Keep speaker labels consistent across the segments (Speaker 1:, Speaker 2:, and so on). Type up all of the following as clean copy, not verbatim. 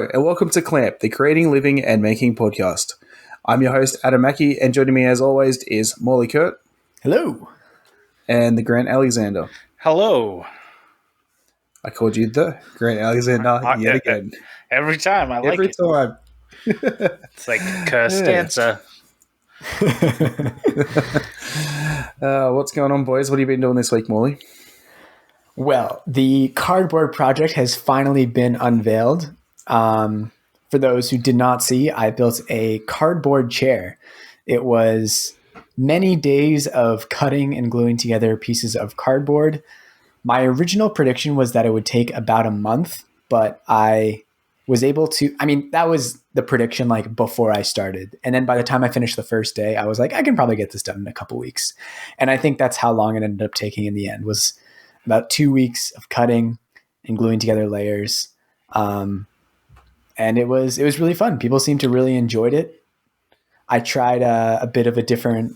Speaker 1: Hello, and welcome to Clamp, the Creating, Living, and Making podcast. I'm your host, Adam Mackey, and joining me as always is Morley Kurt.
Speaker 2: Hello.
Speaker 1: And the Grant Alexander.
Speaker 3: Hello.
Speaker 1: I called you the Grant Alexander yet again.
Speaker 3: Every time, I like
Speaker 1: Every
Speaker 3: it.
Speaker 1: time.
Speaker 3: It's like Costanza.
Speaker 1: What's going on, boys? What have you been doing this week, Morley?
Speaker 2: Well, the cardboard project has finally been unveiled. For those who did not see, I built a cardboard chair. It was many days of cutting and gluing together pieces of cardboard. My original prediction was that it would take about a month, but I was able to, that was the prediction like before I started. And then by the time I finished the first day, I was like, I can probably get this done in a couple weeks. And I think that's how long it ended up taking in the end, was about 2 weeks of cutting and gluing together layers. And it was really fun. People seemed to really enjoyed it. I tried a bit of a different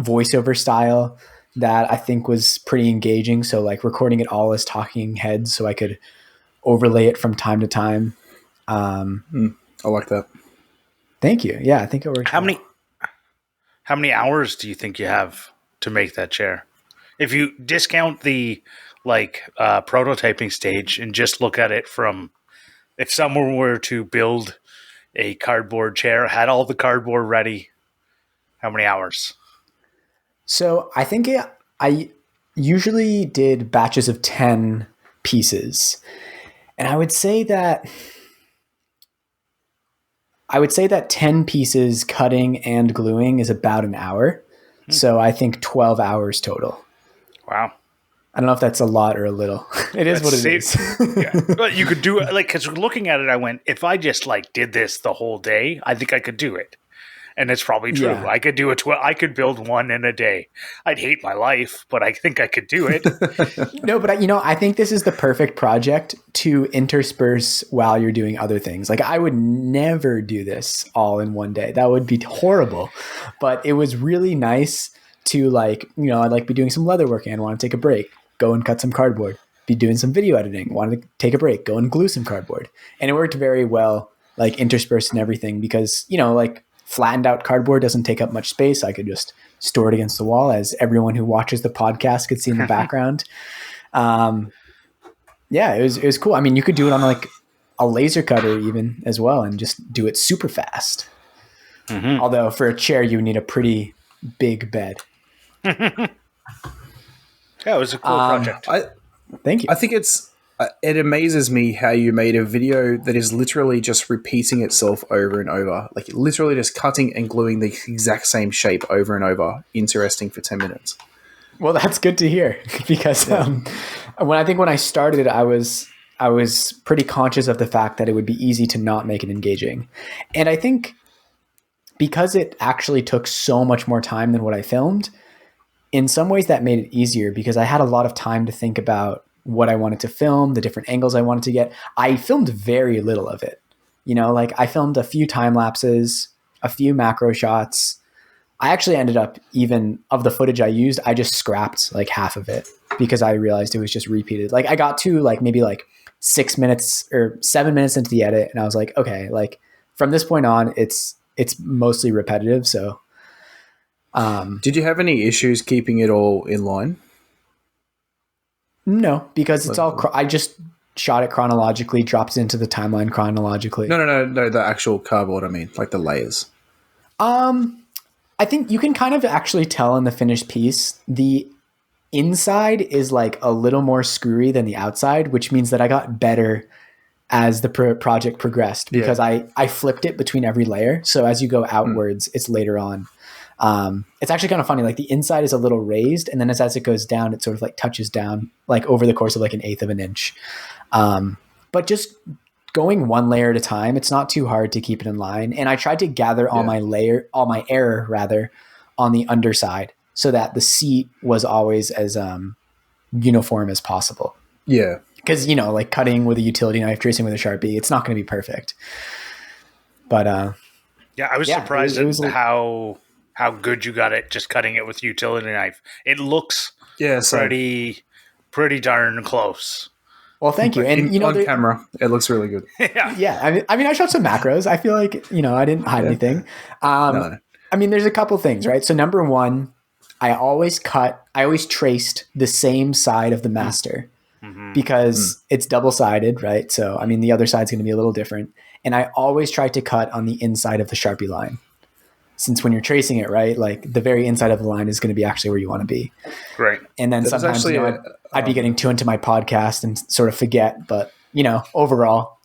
Speaker 2: voiceover style that I think was pretty engaging. So like recording it all as talking heads so I could overlay it from time to time.
Speaker 1: I like that.
Speaker 2: Thank you. Yeah, I think it worked.
Speaker 3: How many hours do you think you have to make that chair? If you discount the prototyping stage and just look at it from, if someone were to build a cardboard chair, had all the cardboard ready, how many hours?
Speaker 2: So I think I usually did batches of 10 pieces. And I would say that 10 pieces cutting and gluing is about an hour. So I think 12 hours total.
Speaker 3: Wow.
Speaker 2: I don't know if that's a lot or a little. It is what it is.
Speaker 3: Yeah. But you could do it, because looking at it, I went, if I just did this the whole day, I think I could do it. And it's probably true.
Speaker 2: Yeah.
Speaker 3: I could do it. I could build one in a day. I'd hate my life, but I think I could do it.
Speaker 2: No, but I think this is the perfect project to intersperse while you're doing other things. Like I would never do this all in one day. That would be horrible. But it was really nice to I'd be doing some leather work and want to take a break, go and cut some cardboard, be doing some video editing, wanted to take a break, go and glue some cardboard. And it worked very well, interspersed and everything because, flattened out cardboard doesn't take up much space. I could just store it against the wall, as everyone who watches the podcast could see in the background. It was cool. I mean, you could do it on a laser cutter even as well and just do it super fast. Mm-hmm. Although for a chair, you need a pretty big bed.
Speaker 3: Yeah, it was a cool project.
Speaker 2: Thank you.
Speaker 1: I think it amazes me how you made a video that is literally just repeating itself over and over. Like literally just cutting and gluing the exact same shape over and over. Interesting for 10 minutes.
Speaker 2: Well, that's good to hear because when I started, I was pretty conscious of the fact that it would be easy to not make it engaging. And I think because it actually took so much more time than what I filmed, in some ways that made it easier because I had a lot of time to think about what I wanted to film, the different angles I wanted to get. I filmed very little of it. I filmed a few time lapses, a few macro shots. I actually ended up, even of the footage I used, I just scrapped half of it because I realized it was just repeated. I got to maybe 6 minutes or 7 minutes into the edit and I was like, okay, from this point on, it's mostly repetitive. So,
Speaker 1: did you have any issues keeping it all in line?
Speaker 2: No, because it's all, I just shot it chronologically, dropped it into the timeline chronologically.
Speaker 1: No, the actual cardboard, I mean, the layers.
Speaker 2: I think you can kind of actually tell in the finished piece, the inside is a little more screwy than the outside, which means that I got better as the project progressed because I flipped it between every layer. So as you go outwards, it's later on. It's actually kind of funny. The inside is a little raised, and then as it goes down, it sort of touches down over the course of 1/8 of an inch. But just going one layer at a time, it's not too hard to keep it in line. And I tried to gather all my error on the underside so that the seat was always as uniform as possible.
Speaker 1: Yeah.
Speaker 2: Because, cutting with a utility knife, tracing with a Sharpie, it's not going to be perfect. But
Speaker 3: I was surprised at how good you got it just cutting it with utility knife. It looks pretty darn close.
Speaker 2: Well, thank you.
Speaker 1: Like
Speaker 2: And you know,
Speaker 1: on camera, it looks really good.
Speaker 3: Yeah.
Speaker 2: yeah, I mean, I showed some macros. I feel like, you know, I didn't hide anything.
Speaker 1: No.
Speaker 2: I mean, there's a couple things, right? So number one, I always traced the same side of the master because it's double-sided, right? So, I mean, the other side's going to be a little different. And I always try to cut on the inside of the Sharpie line. Since when you're tracing it, right, like the very inside of the line is going to be actually where you want to be.
Speaker 3: Right.
Speaker 2: And then
Speaker 1: There's
Speaker 2: sometimes,
Speaker 1: actually
Speaker 2: you know, I'd be getting too into my podcast and sort of forget, but you know, overall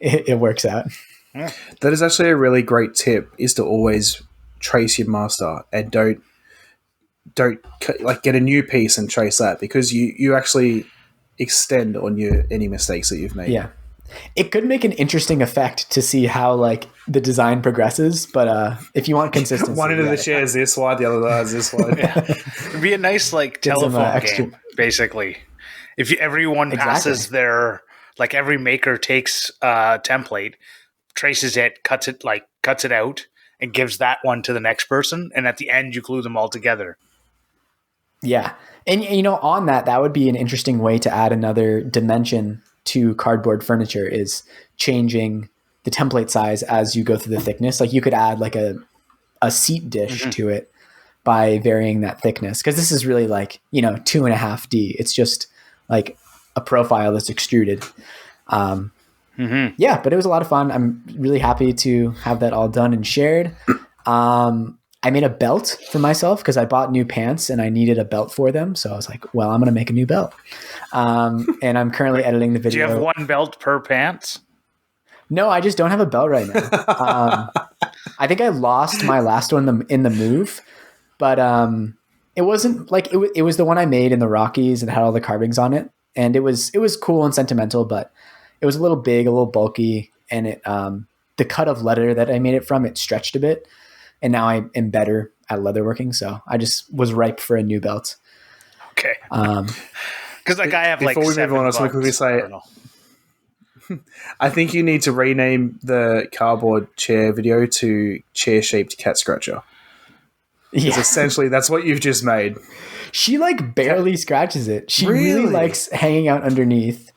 Speaker 2: it works out.
Speaker 1: That is actually a really great tip, is to always trace your master and don't like get a new piece and trace that, because you actually extend on any mistakes that you've made.
Speaker 2: Yeah. It could make an interesting effect to see how like the design progresses, but if you want consistency,
Speaker 1: One end of the chair is this wide, the other side is this wide.
Speaker 3: It'd be a nice like
Speaker 2: Get some,
Speaker 3: telephone
Speaker 2: extra-
Speaker 3: game, basically. If everyone passes their, like every maker takes a template, traces it, cuts it out, and gives that one to the next person, and at the end you glue them all together.
Speaker 2: Yeah. And you know, on that would be an interesting way to add another dimension to cardboard furniture, is changing the template size as you go through the thickness. Like you could add like a seat dish to it by varying that thickness. Cause this is really like, you know, 2.5D. It's just like a profile that's extruded. Yeah, but it was a lot of fun. I'm really happy to have that all done and shared. I made a belt for myself because I bought new pants and I needed a belt for them. So I was like, well, I'm going to make a new belt. And I'm currently editing the video.
Speaker 3: Do you have one belt per pants?
Speaker 2: No, I just don't have a belt right now. I think I lost my last one in the move, but it wasn't like it was the one I made in the Rockies and had all the carvings on it. And it was cool and sentimental, but it was a little big, a little bulky. And it the cut of leather that I made it from, it stretched a bit. And now I am better at leatherworking, so I just was ripe for a new belt.
Speaker 3: Okay. Because like I have
Speaker 1: Before
Speaker 3: like
Speaker 1: we move on, I just want to quickly say, I think you need to rename the cardboard chair video to chair-shaped cat scratcher. Because essentially that's what you've just made.
Speaker 2: She like barely scratches it. She really likes hanging out underneath.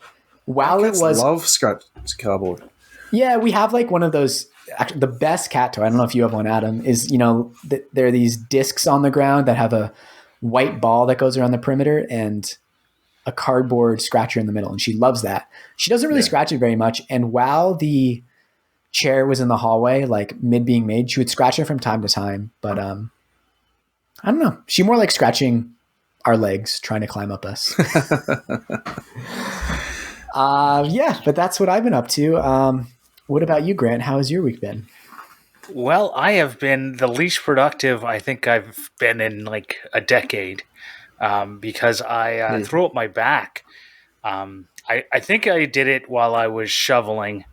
Speaker 2: While it was
Speaker 1: love scratch cardboard.
Speaker 2: Yeah, we have like one of those. Actually, the best cat toy, I don't know if you have one, Adam, is, you know, there are these discs on the ground that have a white ball that goes around the perimeter and a cardboard scratcher in the middle. And she loves that. She doesn't really scratch it very much. And while the chair was in the hallway, like mid being made, she would scratch it from time to time. But I don't know. She more like scratching our legs, trying to climb up us. Yeah, but that's what I've been up to. What about you, Grant? How has your week been?
Speaker 3: Well, I have been the least productive I think I've been in like a decade, because I threw up my back. I think I did it while I was shoveling.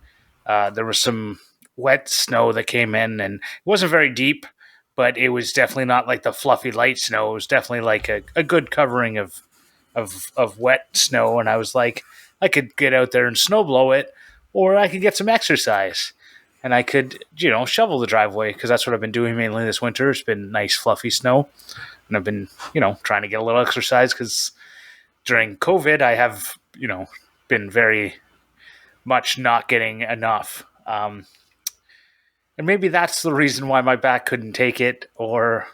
Speaker 3: There was some wet snow that came in, and it wasn't very deep, but it was definitely not like the fluffy light snow. It was definitely like a good covering of wet snow, and I was like, I could get out there and snow blow it, or I could get some exercise. And I could, you know, shovel the driveway, because that's what I've been doing mainly this winter. It's been nice, fluffy snow. And I've been, you know, trying to get a little exercise, because during COVID, I have, you know, been very much not getting enough. And maybe that's the reason why my back couldn't take it, or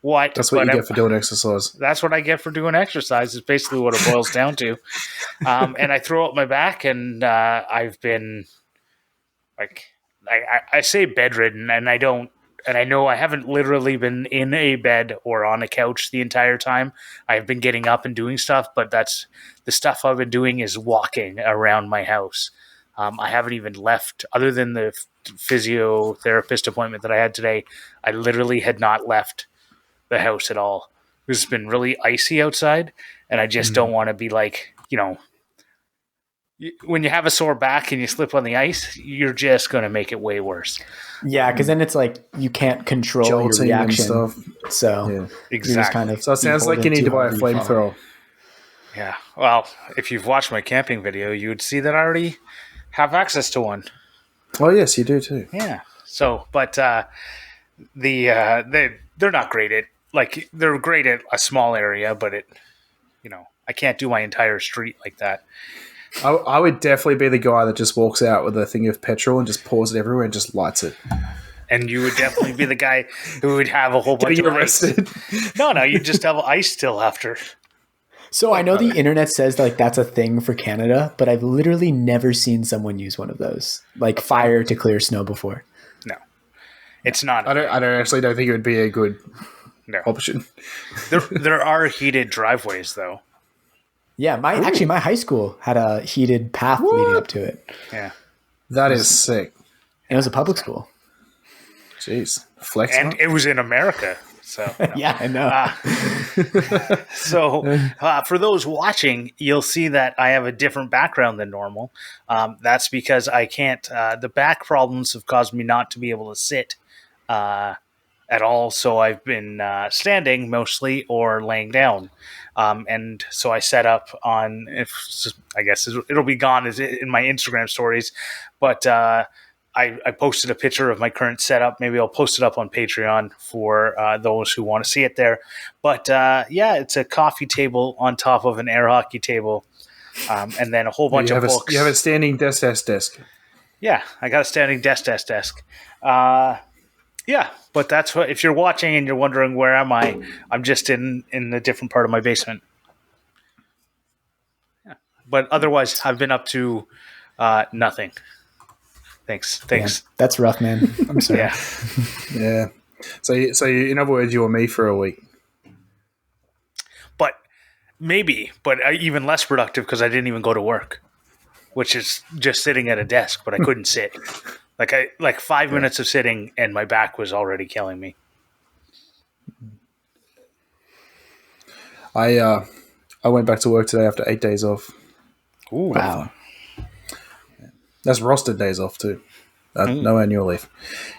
Speaker 3: what.
Speaker 1: That's what you get for doing exercise.
Speaker 3: That's what I get for doing exercise, is basically what it boils down to. And I throw up my back, and I've been like, I say bedridden, and I know I haven't literally been in a bed or on a couch the entire time. I've been getting up and doing stuff, but that's the stuff I've been doing is walking around my house. I haven't even left, other than the physiotherapist appointment that I had today. I literally had not left the house at all. It's been really icy outside, and I just don't want to be like, you know, when you have a sore back and you slip on the ice, you're just going to make it way worse.
Speaker 2: Yeah, because then it's like you can't control your reaction.
Speaker 1: Stuff.
Speaker 2: So
Speaker 3: exactly.
Speaker 2: Kind of
Speaker 1: so it sounds like you need to buy a flamethrower.
Speaker 3: Yeah. Well, if you've watched my camping video, you would see that I already have access to one.
Speaker 1: Oh yes, you do too.
Speaker 3: Yeah. So, but they're not great at, like, they're great at a small area, but it, you know, I can't do my entire street like that.
Speaker 1: I would definitely be the guy that just walks out with a thing of petrol and just pours it everywhere and just lights it.
Speaker 3: And you would definitely be the guy who would have a whole bunch of
Speaker 1: arrested.
Speaker 3: ice. No, you just have ice still after.
Speaker 2: So I know the internet says like that's a thing for Canada, but I've literally never seen someone use one of those, like fire to clear snow before.
Speaker 3: No, it's not.
Speaker 1: I don't think it would be a good option.
Speaker 3: There are heated driveways though.
Speaker 2: Yeah, my high school had a heated path leading up to it.
Speaker 3: Yeah,
Speaker 1: that is sick.
Speaker 2: And it was a public school.
Speaker 1: Jeez, flex.
Speaker 3: And it was in America. So
Speaker 2: yeah, I know.
Speaker 3: So for those watching, you'll see that I have a different background than normal. That's because I can't. The back problems have caused me not to be able to sit at all. So I've been standing mostly or laying down. And so I set up on. I guess it'll be gone in my Instagram stories, but. I posted a picture of my current setup. Maybe I'll post it up on Patreon for those who want to see it there. But it's a coffee table on top of an air hockey table, and then a whole bunch of books.
Speaker 1: You have a standing desk.
Speaker 3: Yeah, I got a standing desk. But that's what. If you're watching and you're wondering where am I, I'm just in a different part of my basement. Yeah. But otherwise, I've been up to nothing. Thanks.
Speaker 2: Yeah, that's rough, man. I'm sorry.
Speaker 1: Yeah. So in other words, you were me for a week.
Speaker 3: But even less productive because I didn't even go to work, which is just sitting at a desk. But I couldn't sit. Like 5 minutes of sitting, and my back was already killing me.
Speaker 1: I went back to work today after 8 days off.
Speaker 2: Ooh, wow.
Speaker 1: That's rostered days off too. No annual leave.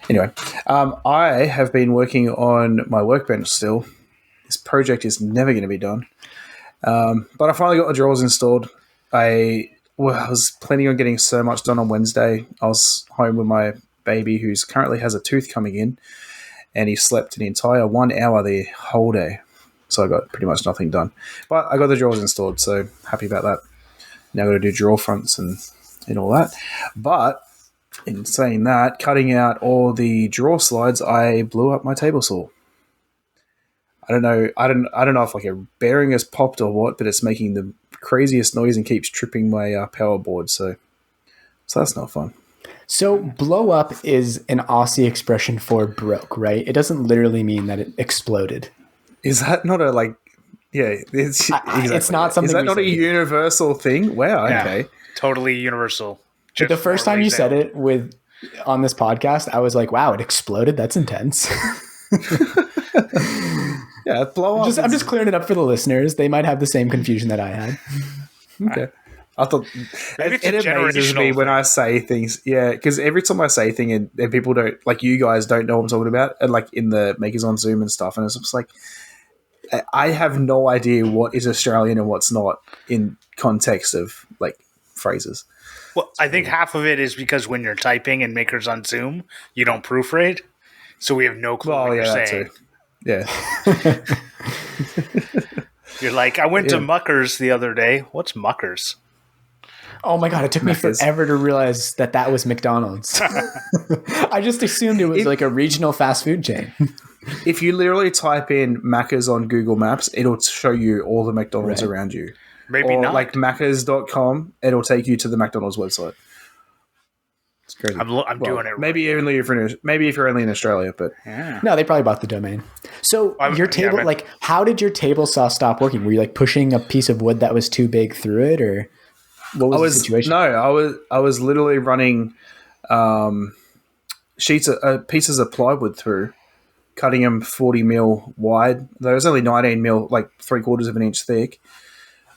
Speaker 1: Anyway, I have been working on my workbench still. This project is never going to be done. But I finally got the drawers installed. I was planning on getting so much done on Wednesday. I was home with my baby who's currently has a tooth coming in, and he slept an entire 1 hour the whole day. So I got pretty much nothing done. But I got the drawers installed, so happy about that. Now I've got to do drawer fronts and all that. But in saying that, cutting out all the drawer slides, I blew up my table saw. I don't know if like a bearing has popped or what, but it's making the craziest noise and keeps tripping my power board. So that's not fun.
Speaker 2: So blow up is an Aussie expression for broke, right? It doesn't literally mean that it exploded.
Speaker 1: Is that not a like? Yeah, it's exactly.
Speaker 2: It's not something.
Speaker 1: Is that not a universal thing? Wow. Yeah, okay.
Speaker 3: Totally universal.
Speaker 2: But the first time you said it on this podcast, I was like, "Wow, it exploded! That's intense."
Speaker 1: Yeah, blow up.
Speaker 2: I'm just clearing it up for the listeners. They might have the same confusion that I had.
Speaker 1: Okay. I thought it amazes me when I say things. Yeah, because every time I say thing and people don't, like you guys don't know what I'm talking about, and like in the Makers on Zoom and stuff, and it's just like I have no idea what is Australian and what's not in context of like phrases.
Speaker 3: Well, I think half of it is because when you're typing in Makers on Zoom, you don't proofread, so we have no clue what you're saying.
Speaker 1: Too. Yeah.
Speaker 3: You're like, I went to Muckers the other day. What's Muckers?
Speaker 2: Oh my God, it took me forever to realize that was McDonald's. I just assumed it was like a regional fast food chain.
Speaker 1: If you literally type in Macca's on Google Maps, it'll show you all the McDonald's around you.
Speaker 3: Maybe
Speaker 1: or
Speaker 3: not.
Speaker 1: Like Maccas.com, it'll take you to the McDonald's website. It's crazy.
Speaker 3: I'm doing it right.
Speaker 1: Maybe if you're only in Australia, but
Speaker 2: no, they probably bought the domain. So your table, like, how did your table saw stop working? Were you like pushing a piece of wood that was too big through it, or what was the situation?
Speaker 1: No, I was literally running pieces of plywood through, cutting them 40 mil wide. There was only 19 mil, like 3/4 of an inch thick.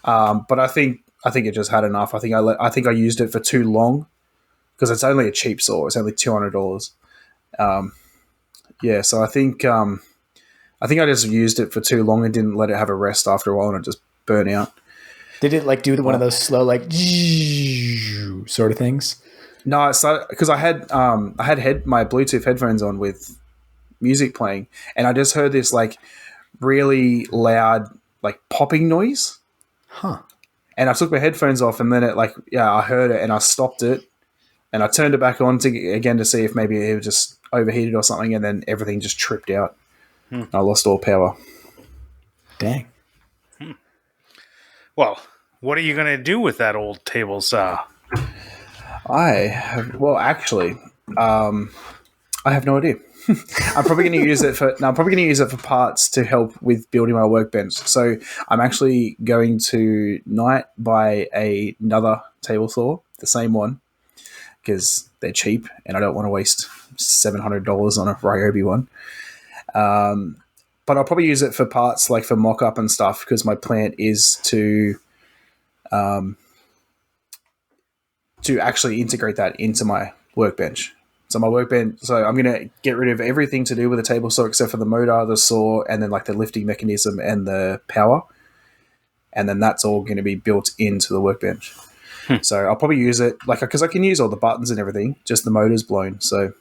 Speaker 1: But I think it just had enough. I think I used it for too long. Because it's only a cheap saw. It's only $200. So I think I just used it for too long and didn't let it have a rest after a while, and it just burnt out.
Speaker 2: Did it like do one of those slow like sort of things?
Speaker 1: No, because I had my Bluetooth headphones on with music playing, and I just heard this like really loud like popping noise.
Speaker 2: Huh.
Speaker 1: And I took my headphones off, and then I heard it, and I stopped it, and I turned it back on again to see if maybe it was just overheated or something, and then everything just tripped out. I lost all power.
Speaker 2: Dang.
Speaker 3: Well, what are you going to do with that old table saw?
Speaker 1: Actually, I have no idea. I'm probably going to use it for. No, I'm probably going to use it for parts to help with building my workbench. So I'm actually going to buy another table saw, the same one, because they're cheap, and I don't want to waste $700 on a Ryobi one. But I'll probably use it for parts, like for mock-up and stuff, because my plan is to actually integrate that into my workbench. So I'm going to get rid of everything to do with the table saw except for the motor, the saw, and then like the lifting mechanism and the power. And then that's all going to be built into the workbench. So I'll probably use it because I can use all the buttons and everything, just the motor's blown. So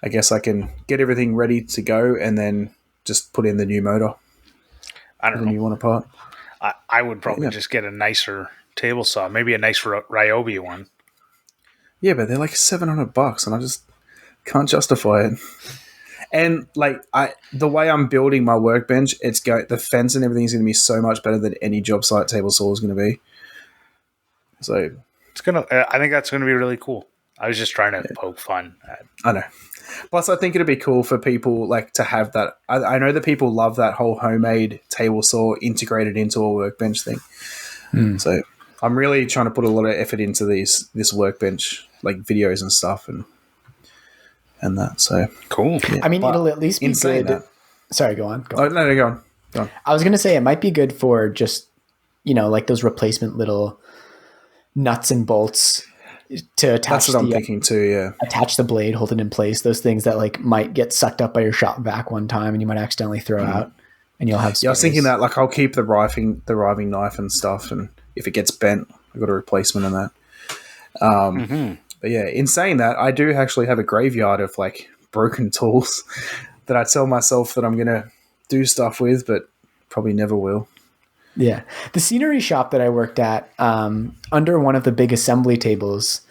Speaker 1: I guess I can get everything ready to go and then just put in the new motor.
Speaker 3: I don't know.
Speaker 1: The new one apart.
Speaker 3: I would probably just get a nicer table saw, maybe a nice Ryobi one.
Speaker 1: Yeah, but they're like $700, and I just can't justify it. And the way I'm building my workbench, the fence and everything is going to be so much better than any job site table saw is going to be. So
Speaker 3: I think that's gonna be really cool. I was just trying to poke fun at.
Speaker 1: I know. Plus, I think it'd be cool for people to have that. I know that people love that whole homemade table saw integrated into a workbench thing. So I'm really trying to put a lot of effort into this workbench, videos and stuff and that. So
Speaker 3: cool.
Speaker 2: Yeah. I mean, it'll at least be good.
Speaker 1: That.
Speaker 2: Sorry, go on.
Speaker 1: Oh, no, go on.
Speaker 2: I was going to say it might be good for just, those replacement little nuts and bolts to attach.
Speaker 1: That's what I'm thinking too. Yeah.
Speaker 2: Attach the blade, hold it in place. Those things that might get sucked up by your shop vac one time and you might accidentally throw out, and you'll have space.
Speaker 1: Yeah, I was thinking that I'll keep the riving knife and stuff, and if it gets bent, I've got a replacement in that. But yeah, in saying that, I do actually have a graveyard of broken tools that I tell myself that I'm going to do stuff with, but probably never will.
Speaker 2: Yeah. The scenery shop that I worked at, under one of the big assembly tables,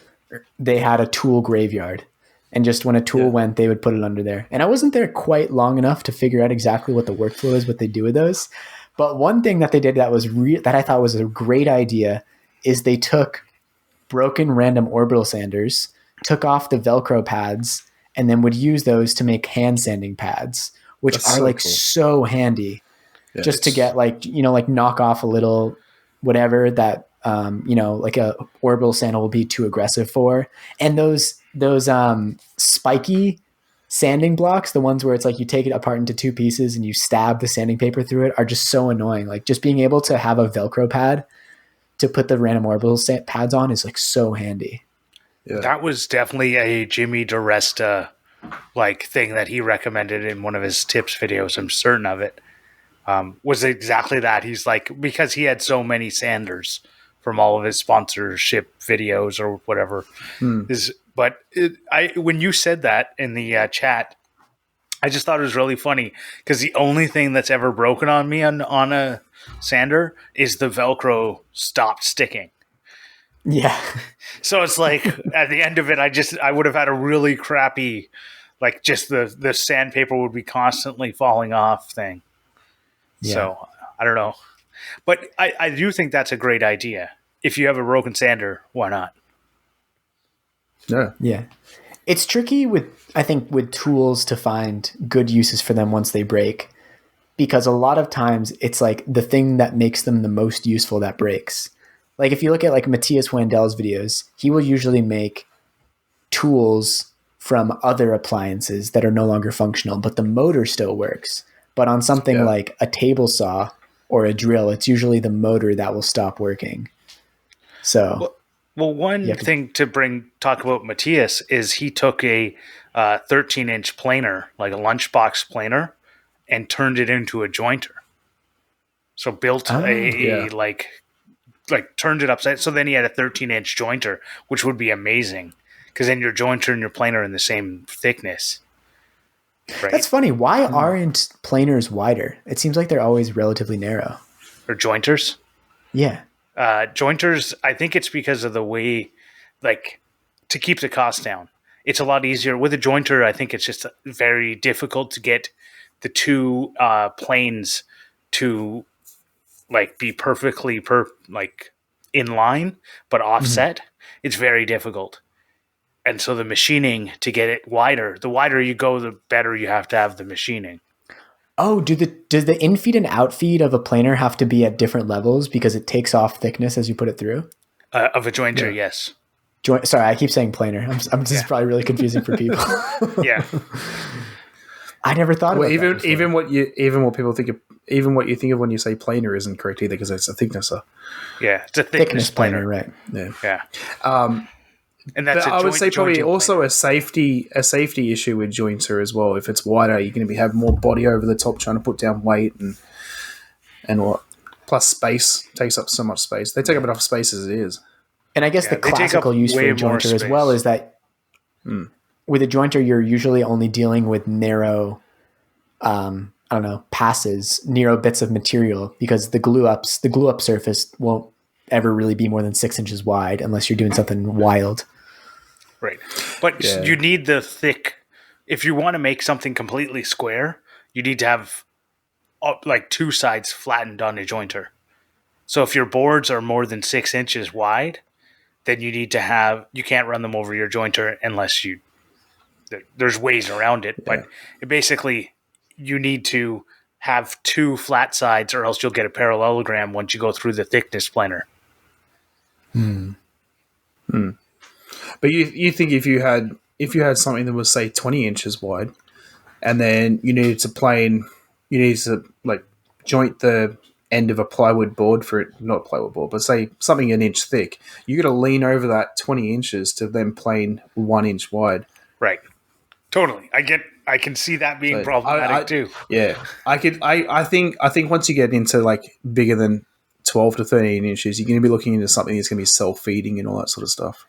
Speaker 2: they had a tool graveyard. And just when a tool went, they would put it under there. And I wasn't there quite long enough to figure out exactly what the workflow is, what they do with those. But one thing that they did that was that I thought was a great idea is they took broken random orbital sanders, took off the Velcro pads, and then would use those to make hand sanding pads, which
Speaker 1: That's
Speaker 2: are
Speaker 1: so cool.
Speaker 2: so handy.
Speaker 1: Yeah,
Speaker 2: just to get knock off a little whatever that a orbital sander will be too aggressive for. And those spiky sanding blocks, the ones where it's you take it apart into two pieces and you stab the sanding paper through it, are just so annoying. Just being able to have a Velcro pad to put the random orbital pads on is so handy.
Speaker 1: Yeah.
Speaker 3: That was definitely a Jimmy DiResta thing that he recommended in one of his tips videos. I'm certain of it. Was exactly that. He's because he had so many sanders from all of his sponsorship videos or whatever. When you said that in the chat, I just thought it was really funny because the only thing that's ever broken on me on a sander is the Velcro stopped sticking.
Speaker 2: Yeah.
Speaker 3: So it's at the end of it, I would have had a really crappy, just the sandpaper would be constantly falling off thing. Yeah. So I don't know, but I do think that's a great idea. If you have a broken sander, why not?
Speaker 1: Yeah.
Speaker 2: Yeah. It's tricky with tools to find good uses for them once they break, because a lot of times it's the thing that makes them the most useful that breaks. If you look at Matthias Wandel's videos, he will usually make tools from other appliances that are no longer functional, but the motor still works. But on something like a table saw or a drill, it's usually the motor that will stop working. So,
Speaker 3: well, one thing to talk about Matthias is he took a 13-inch planer, a lunchbox planer, and turned it into a jointer. So built turned it upside. So then he had a 13-inch jointer, which would be amazing because then your jointer and your planer are in the same thickness. Right?
Speaker 2: That's funny. Why aren't planers wider? It seems like they're always relatively narrow.
Speaker 3: Or jointers?
Speaker 2: Yeah.
Speaker 3: Jointers, I think it's because of the way, like, to keep the cost down. It's a lot easier with a jointer. I think it's just very difficult to get the two planes to like be perfectly like in line but offset. It's very difficult. And so the machining to get it wider, the wider you go, the better you have to have the machining.
Speaker 2: Oh, does the infeed and outfeed of a planer have to be at different levels because it takes off thickness as you put it through?
Speaker 3: Of a jointer, yes.
Speaker 2: Sorry, I keep saying planer. This is probably really confusing for people.
Speaker 3: Yeah.
Speaker 2: I never thought about that.
Speaker 1: Even what you think of when you say planer isn't correct either, because it's a thicknesser.
Speaker 3: Yeah, it's a thickness planer,
Speaker 2: right?
Speaker 1: Yeah.
Speaker 3: And that's
Speaker 1: but I would say probably also a safety issue with jointer as well. If it's wider, you're going to have more body over the top trying to put down weight and what. Plus space takes up so much space. They take up enough space as it is.
Speaker 2: And I guess the classical use for a jointer as well is that with a jointer, you're usually only dealing with narrow, passes, narrow bits of material, because the glue up surface won't ever really be more than 6 inches wide unless you're doing something wild.
Speaker 3: Right. But you need the thick, if you want to make something completely square, you need to have like two sides flattened on a jointer. So if your boards are more than 6 inches wide, then you can't run them over your jointer unless there's ways around it. But basically you need to have two flat sides or else you'll get a parallelogram once you go through the thickness planer.
Speaker 1: But you think if you had something that was, say, 20 inches wide, and then you needed to like joint the end of a plywood board for it, not plywood board, but say something an inch thick, you got to lean over that 20 inches to then plane 1 inch wide.
Speaker 3: Right. Totally. I can see that being problematic too.
Speaker 1: Yeah. I think once you get into like bigger than 12 to 13 inches, you're going to be looking into something that's going to be self-feeding and all that sort of stuff.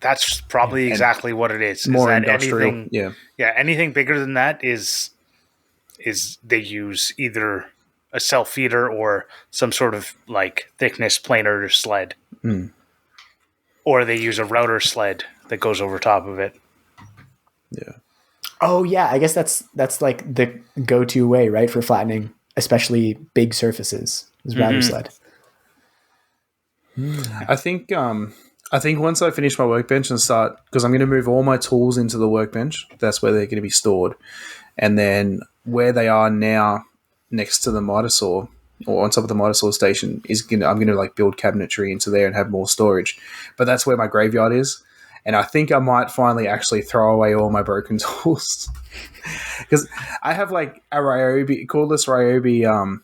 Speaker 3: That's probably exactly what it is.
Speaker 1: More
Speaker 3: is that
Speaker 1: industrial.
Speaker 3: Anything bigger than that is they use either a self-feeder or some sort of like thickness planer sled. Or they use a router sled that goes over top of it.
Speaker 1: Yeah.
Speaker 2: Oh yeah, I guess that's like the go-to way, right, for flattening, especially big surfaces, is router sled.
Speaker 1: I think once I finish my workbench and start, because I'm going to move all my tools into the workbench, that's where they're going to be stored, and then where they are now, next to the miter saw or on top of the miter saw station, I'm going to like build cabinetry into there and have more storage. But that's where my graveyard is. And I think I might finally actually throw away all my broken tools. Because I have like a cordless Ryobi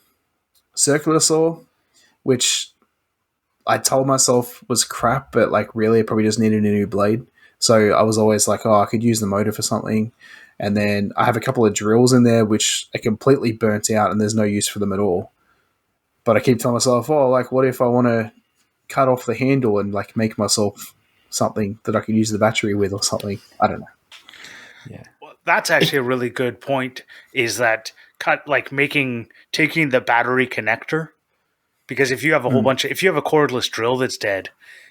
Speaker 1: circular saw, which I told myself was crap, but like really it probably just needed a new blade. So I was always like, I could use the motor for something. And then I have a couple of drills in there which are completely burnt out and there's no use for them at all. But I keep telling myself, what if I want to cut off the handle and like make myself something that I could use the battery with or something. I don't know.
Speaker 3: Yeah. Well, that's actually a really good point, is that taking the battery connector, because if you have a whole bunch if you have a cordless drill that's dead,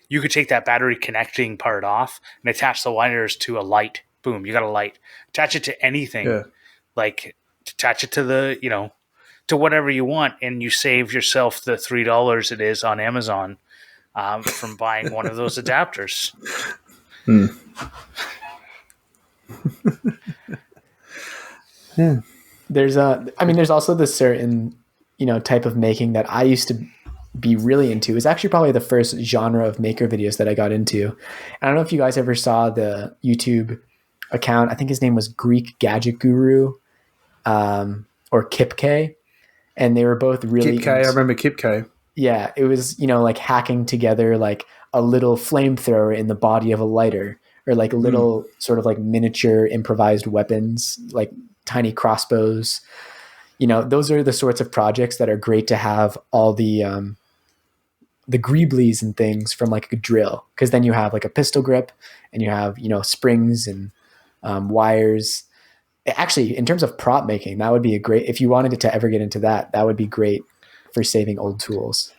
Speaker 3: you could take that battery connecting part off and attach the wires to a light. Boom, you got a light. Attach it to anything. Like attach it to the, to whatever you want, and you save yourself the $3 it is on Amazon from buying one of those adapters.
Speaker 2: There's also this certain, type of making that I used to be really into. It's actually probably the first genre of maker videos that I got into. And I don't know if you guys ever saw the YouTube account. I think his name was Greek Gadget Guru, or Kip K. And they were both really...
Speaker 1: Kip K, I remember Kip K.
Speaker 2: Yeah, it was, like hacking together like a little flamethrower in the body of a lighter, or like little sort of like miniature improvised weapons, like tiny crossbows. Those are the sorts of projects that are great to have all the greeblies and things from like a drill, because then you have like a pistol grip and you have, springs and wires. Actually, in terms of prop making, that would be if you wanted to ever get into that, that would be great for saving old tools.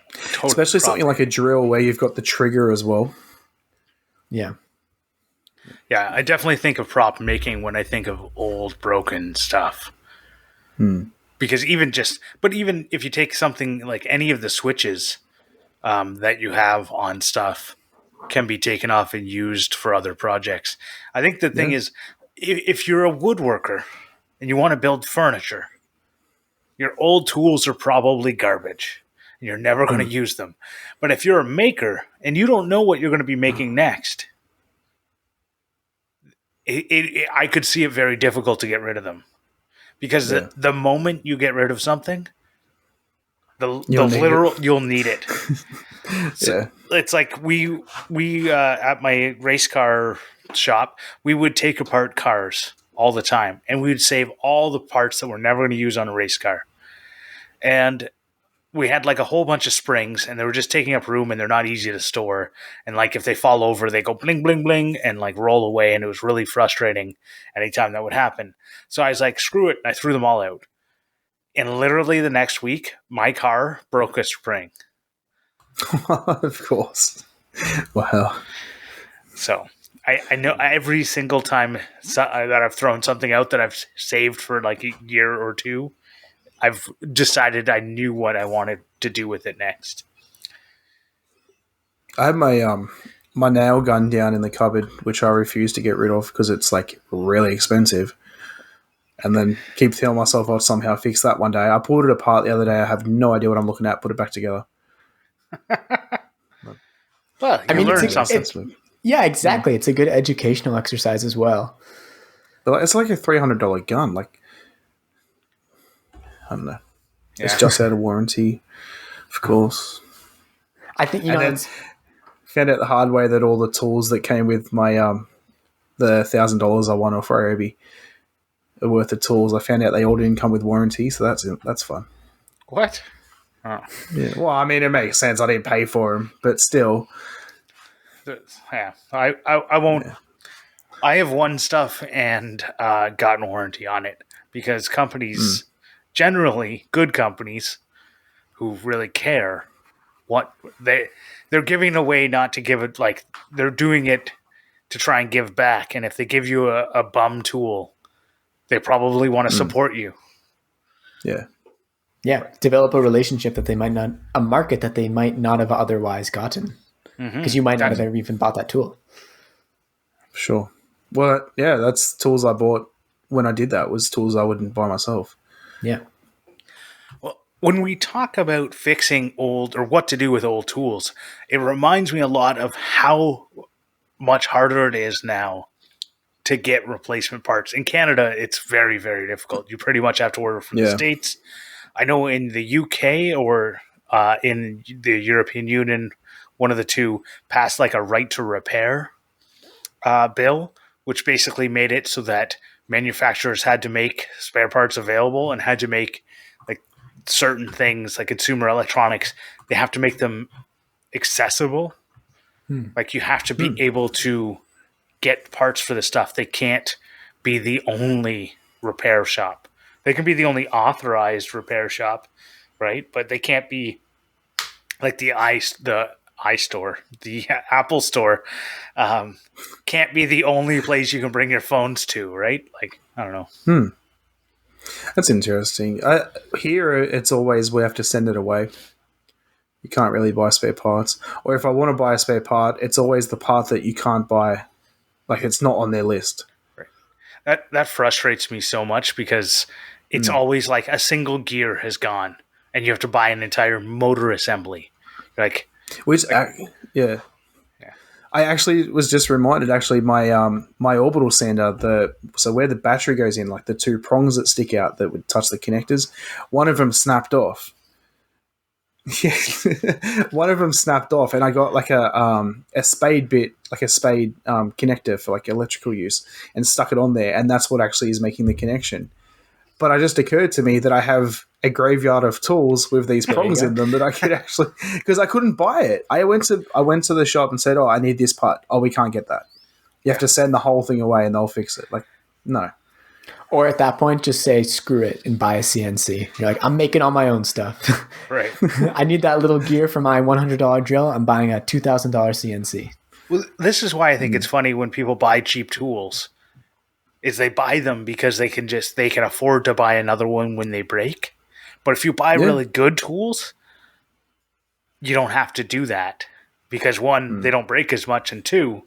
Speaker 1: Especially something like a drill where you've got the trigger as well.
Speaker 2: Yeah.
Speaker 3: Yeah, I definitely think of prop making when I think of old broken stuff. Because even if you take something like any of the switches that you have on stuff can be taken off and used for other projects. I think the thing is, if you're a woodworker and you want to build furniture, your old tools are probably garbage and you're never going to use them. But if you're a maker and you don't know what you're going to be making next, I could see it very difficult to get rid of them. Because the moment you get rid of something, you'll need it. So it's like we at my race car shop, we would take apart cars all the time, and we would save all the parts that we're never going to use on a race car. And we had like a whole bunch of springs, and they were just taking up room, and they're not easy to store. And like if they fall over, they go bling bling bling and like roll away, and it was really frustrating anytime that would happen. So I was like, screw it, and I threw them all out. And literally the next week, my car broke a spring.
Speaker 1: Of course. Wow.
Speaker 3: So I know every single time that I've thrown something out that I've saved for like a year or two, I've decided I knew what I wanted to do with it next.
Speaker 1: I have my nail gun down in the cupboard, which I refuse to get rid of because it's like really expensive. And then keep telling myself I'll somehow fix that one day. I pulled it apart the other day. I have no idea what I'm looking at. Put it back together.
Speaker 3: Well, I mean, learn something.
Speaker 2: Yeah, exactly. It's a good educational exercise as well.
Speaker 1: But it's like a $300 gun. Like, I don't know. Yeah. It's just out of warranty, of course.
Speaker 2: I think
Speaker 1: found out the hard way that all the tools that came with my the $1,000 I won off Ryobi are worth the tools. I found out they all didn't come with warranty, so that's fun.
Speaker 3: What? Oh.
Speaker 1: Yeah. Well, I mean, it makes sense. I didn't pay for them, but still.
Speaker 3: Yeah, I won't. Yeah. I have won stuff and gotten warranty on it because companies, generally good companies, who really care, what they're giving away not to give it, like they're doing it to try and give back. And if they give you a bum tool, they probably want to support you.
Speaker 1: Yeah.
Speaker 2: Yeah. Develop a relationship that they might not, a market that they might not have otherwise gotten. Because you might not have ever even bought that tool.
Speaker 1: Sure. Well, yeah, that's tools I bought when I did that, was tools I wouldn't buy myself.
Speaker 2: Yeah.
Speaker 3: Well, when we talk about fixing old or what to do with old tools, it reminds me a lot of how much harder it is now to get replacement parts. In Canada, it's very, very difficult. You pretty much have to order from the States. I know in the UK or in the European Union, one of the two passed like a right to repair bill, which basically made it so that manufacturers had to make spare parts available and had to make like certain things like consumer electronics. They have to make them accessible. Like you have to be able to get parts for the stuff. They can't be the only repair shop. They can be the only authorized repair shop, right? But they can't be like the iStore, the Apple Store, can't be the only place you can bring your phones to, right? Like, I don't know.
Speaker 1: That's interesting. Here, it's always we have to send it away. You can't really buy spare parts. Or if I want to buy a spare part, it's always the part that you can't buy. Like, it's not on their list.
Speaker 3: Right. That frustrates me so much because it's always like a single gear has gone and you have to buy an entire motor assembly. Like,
Speaker 1: yeah. I actually was just reminded. Actually, my orbital sander, so where the battery goes in, like the two prongs that stick out that would touch the connectors, one of them snapped off. Yeah, one of them snapped off, and I got like a spade bit, like a spade connector for like electrical use, and stuck it on there, and that's what actually is making the connection. But it just occurred to me that I have a graveyard of tools with these prongs in them that I could actually, because I couldn't buy it. I went to the shop and said, "Oh, I need this part." "Oh, we can't get that. You have to send the whole thing away and they'll fix it." Like, no.
Speaker 2: Or at that point, just say screw it and buy a CNC. You're like, I'm making all my own stuff.
Speaker 3: Right.
Speaker 2: I need that little gear for my $100 drill. I'm buying a $2,000 CNC.
Speaker 3: Well, this is why I think it's funny when people buy cheap tools. Is they buy them because they can afford to buy another one when they break. But if you buy really good tools, you don't have to do that because one, they don't break as much, and two,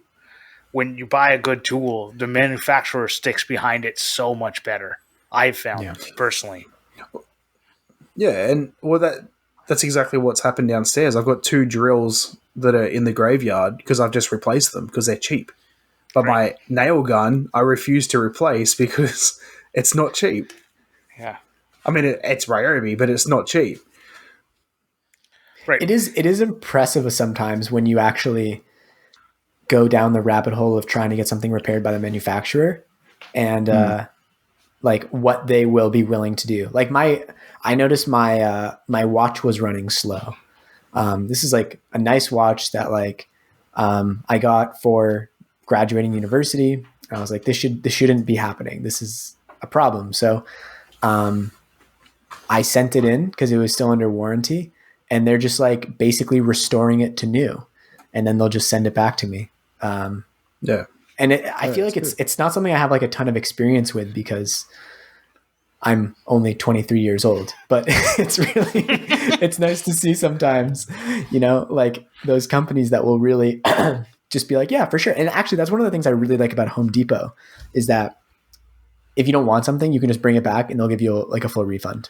Speaker 3: when you buy a good tool, the manufacturer sticks behind it so much better. I've found personally.
Speaker 1: Yeah, and that's exactly what's happened downstairs. I've got 2 drills that are in the graveyard because I've just replaced them because they're cheap. But my nail gun, I refuse to replace because it's not cheap.
Speaker 3: Yeah.
Speaker 1: I mean, it's Ryobi, but it's not cheap.
Speaker 3: Right.
Speaker 2: It is impressive sometimes when you actually go down the rabbit hole of trying to get something repaired by the manufacturer and like what they will be willing to do. Like I noticed my watch was running slow. This is like a nice watch that like I got for graduating university. I was like, this shouldn't be happening. This is a problem. So I sent it in because it was still under warranty, and they're just like basically restoring it to new, and then they'll just send it back to me.
Speaker 1: Yeah.
Speaker 2: And I feel like it's not something I have like a ton of experience with because I'm only 23 years old, but it's really, it's nice to see sometimes, you know, like those companies that will really just be like, yeah, for sure. And actually that's one of the things I really like about Home Depot is that if you don't want something, you can just bring it back and they'll give you like a full refund.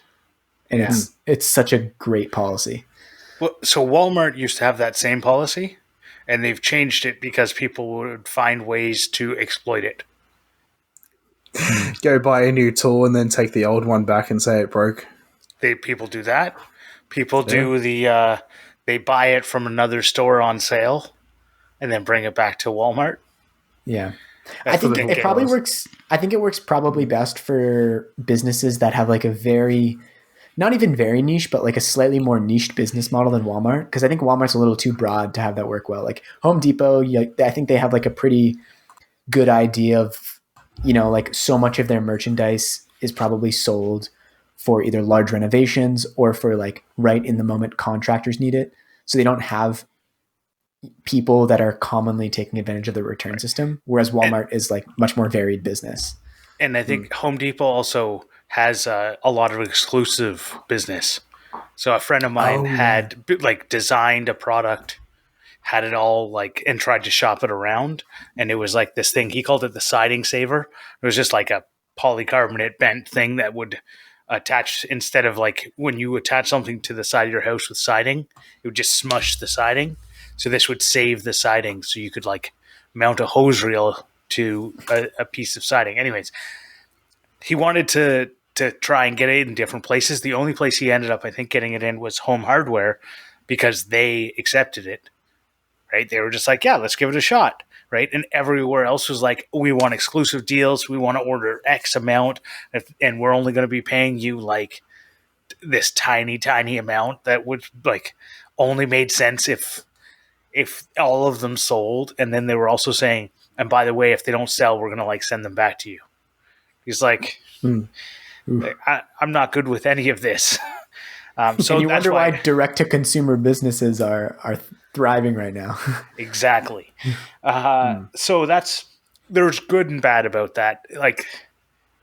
Speaker 2: And it's such a great policy.
Speaker 3: Well, so Walmart used to have that same policy, and they've changed it because people would find ways to exploit it.
Speaker 1: Go buy a new tool and then take the old one back and say it broke.
Speaker 3: People do that. People do they buy it from another store on sale and then bring it back to Walmart.
Speaker 2: Yeah. I think it probably works. I think it works probably best for businesses that have like a very, not even very niche, but like a slightly more niched business model than Walmart. Because I think Walmart's a little too broad to have that work well. Like Home Depot, I think they have like a pretty good idea of, you know, like so much of their merchandise is probably sold for either large renovations or for like right in the moment contractors need it. So they don't have people that are commonly taking advantage of the return system, whereas Walmart is like much more varied business.
Speaker 3: And I think Home Depot also has a lot of exclusive business. So a friend of mine had like designed a product, had it all like, and tried to shop it around. And it was like this thing, he called it the siding saver. It was just like a polycarbonate bent thing that would attach, instead of like when you attach something to the side of your house with siding, it would just smush the siding. So this would save the siding. So you could like mount a hose reel to a piece of siding. Anyways, he wanted to try and get it in different places. The only place he ended up, I think, getting it in was Home Hardware because they accepted it. Right? They were just like, yeah, let's give it a shot. Right? And everywhere else was like, we want exclusive deals. We want to order X amount. And we're only going to be paying you like this tiny, tiny amount that would like only made sense if all of them sold. And then they were also saying, and by the way, if they don't sell, we're going to like send them back to you. He's like, I'm not good with any of this. So
Speaker 2: and you wonder why direct-to-consumer businesses are thriving right now.
Speaker 3: Exactly. So there's good and bad about that. Like,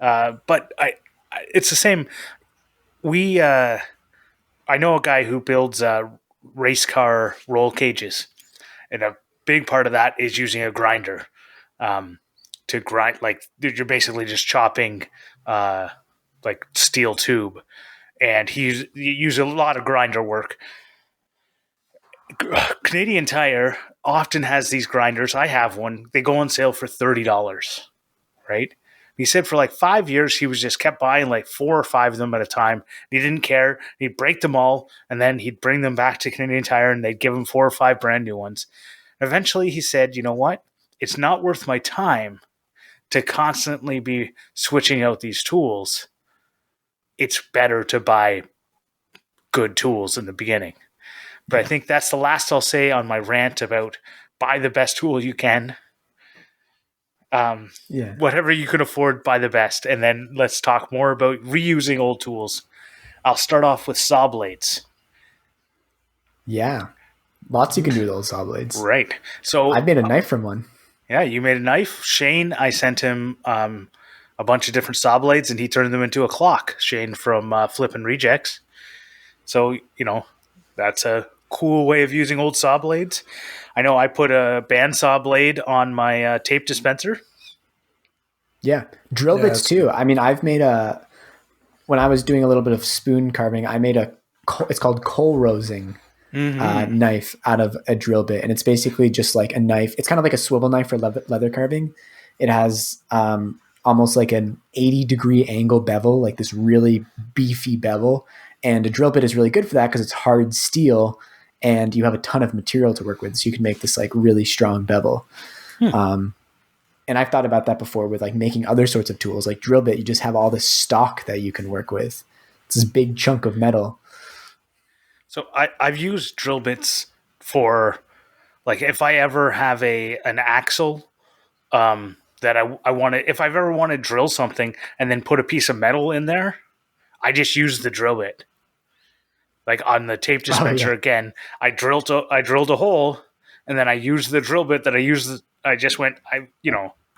Speaker 3: but it's the same. I know a guy who builds race car roll cages, and a big part of that is using a grinder to grind. Like you're basically just chopping like steel tube. And he used a lot of grinder work. Canadian Tire often has these grinders. I have one. They go on sale for $30, right? He said for like 5 years, he was just kept buying like 4 or 5 of them at a time. He didn't care. He'd break them all, and then he'd bring them back to Canadian Tire, and they'd give him 4 or 5 brand new ones. Eventually, he said, you know what? It's not worth my time to constantly be switching out these tools. It's better to buy good tools in the beginning. But I think that's the last I'll say on my rant about buy the best tool you can.
Speaker 2: Yeah.
Speaker 3: Whatever you can afford, buy the best. And then let's talk more about reusing old tools. I'll start off with saw blades.
Speaker 2: Yeah. Lots you can do with old saw blades.
Speaker 3: Right. So
Speaker 2: I've made a knife from one.
Speaker 3: yeah, you made a knife. Shane, I sent him a bunch of different saw blades, and he turned them into a clock. Shane from Flippin' Rejects. So, that's a cool way of using old saw blades. I know I put a bandsaw blade on my tape dispenser.
Speaker 2: Yeah. Drill
Speaker 1: Yeah,
Speaker 2: bits
Speaker 1: that's
Speaker 2: too.
Speaker 1: good.
Speaker 2: I mean, when I was doing a little bit of spoon carving, I made it's called coal rosing knife out of a drill bit. And it's basically just like a knife. It's kind of like a swivel knife for leather carving. It has almost like an 80-degree angle bevel, like this really beefy bevel. And a drill bit is really good for that because it's hard steel and you have a ton of material to work with. So you can make this like really strong bevel. And I've thought about that before with like making other sorts of tools like drill bit. You just have all this stock that you can work with. It's this big chunk of metal.
Speaker 3: So I've used drill bits for, like, if I ever have an axle that I want to, if I've ever want to drill something and then put a piece of metal in there, I just use the drill bit. Like on the tape dispenser again, I drilled a hole, and then I used the drill bit that I used. I just went, I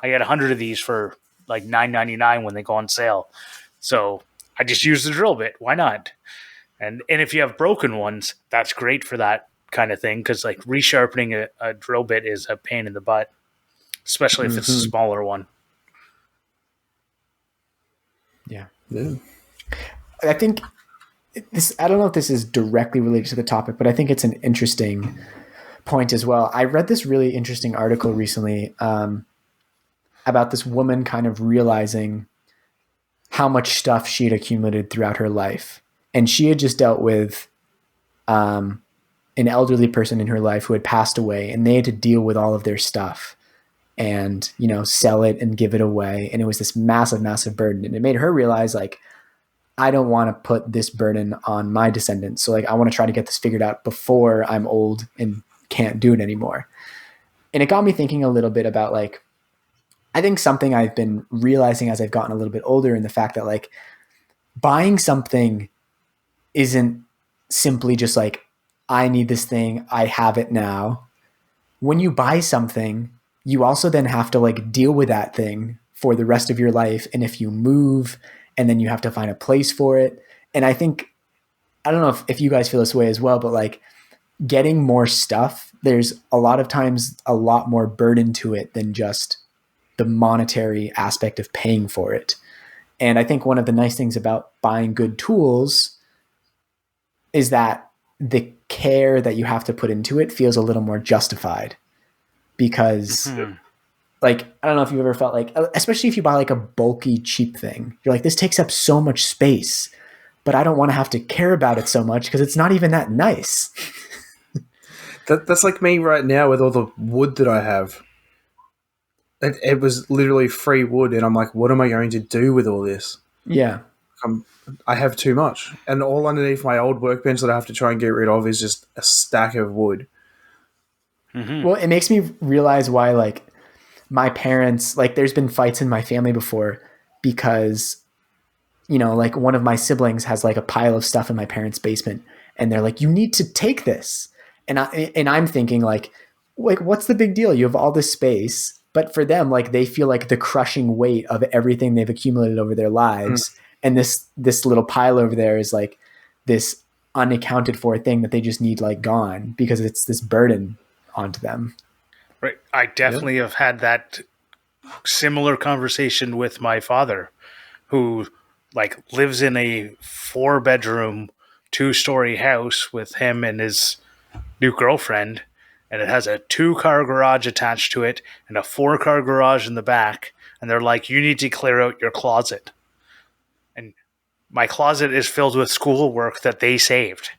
Speaker 3: had 100 of these for like $9.99 when they go on sale. So I just used the drill bit. Why not? And if you have broken ones, that's great for that kind of thing, because like resharpening a drill bit is a pain in the butt, especially if it's a smaller one.
Speaker 2: Yeah.
Speaker 1: Yeah.
Speaker 2: I think I don't know if this is directly related to the topic, but I think it's an interesting point as well. I read this really interesting article recently about this woman kind of realizing how much stuff she had accumulated throughout her life. And she had just dealt with an elderly person in her life who had passed away, and they had to deal with all of their stuff and, sell it and give it away. And it was this massive, massive burden. And it made her realize, like, I don't want to put this burden on my descendants. So like, I want to try to get this figured out before I'm old and can't do it anymore. And it got me thinking a little bit about like, I think something I've been realizing as I've gotten a little bit older, and the fact that like buying something isn't simply just like, I need this thing, I have it now. When you buy something, you also then have to like deal with that thing for the rest of your life. And if you move, and then you have to find a place for it. And I think, I don't know if you guys feel this way as well, but like getting more stuff, there's a lot of times a lot more burden to it than just the monetary aspect of paying for it. And I think one of the nice things about buying good tools is that the care that you have to put into it feels a little more justified, because like, I don't know if you've ever felt like, especially if you buy like a bulky, cheap thing, you're like, this takes up so much space, but I don't want to have to care about it so much because it's not even that nice.
Speaker 1: That's like me right now with all the wood that I have. It was literally free wood, and I'm like, what am I going to do with all this?
Speaker 2: Yeah.
Speaker 1: I have too much. And all underneath my old workbench that I have to try and get rid of is just a stack of wood.
Speaker 2: Well, it makes me realize why, like, my parents, like, there's been fights in my family before because, like one of my siblings has like a pile of stuff in my parents' basement, and they're like, you need to take this. And I'm thinking like, what's the big deal? You have all this space. But for them, like, they feel like the crushing weight of everything they've accumulated over their lives. And this little pile over there is like this unaccounted for thing that they just need like gone because it's this burden onto them.
Speaker 3: Right. I definitely have had that similar conversation with my father, who like lives in a 4-bedroom, 2-story house with him and his new girlfriend. And it has a 2-car garage attached to it and a 4-car garage in the back. And they're like, you need to clear out your closet. And my closet is filled with schoolwork that they saved.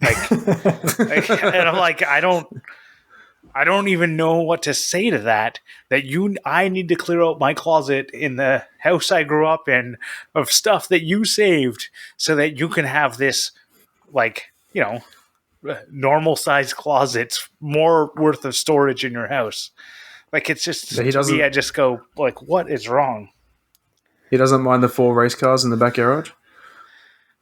Speaker 3: And I'm like, I don't even know what to say to that. I need to clear out my closet in the house I grew up in of stuff that you saved so that you can have this, like, normal sized closets, more worth of storage in your house. Like, it's just,
Speaker 1: He
Speaker 3: to me,
Speaker 1: doesn't.
Speaker 3: I just go, like, what is wrong?
Speaker 1: He doesn't mind the 4 race cars in the back garage.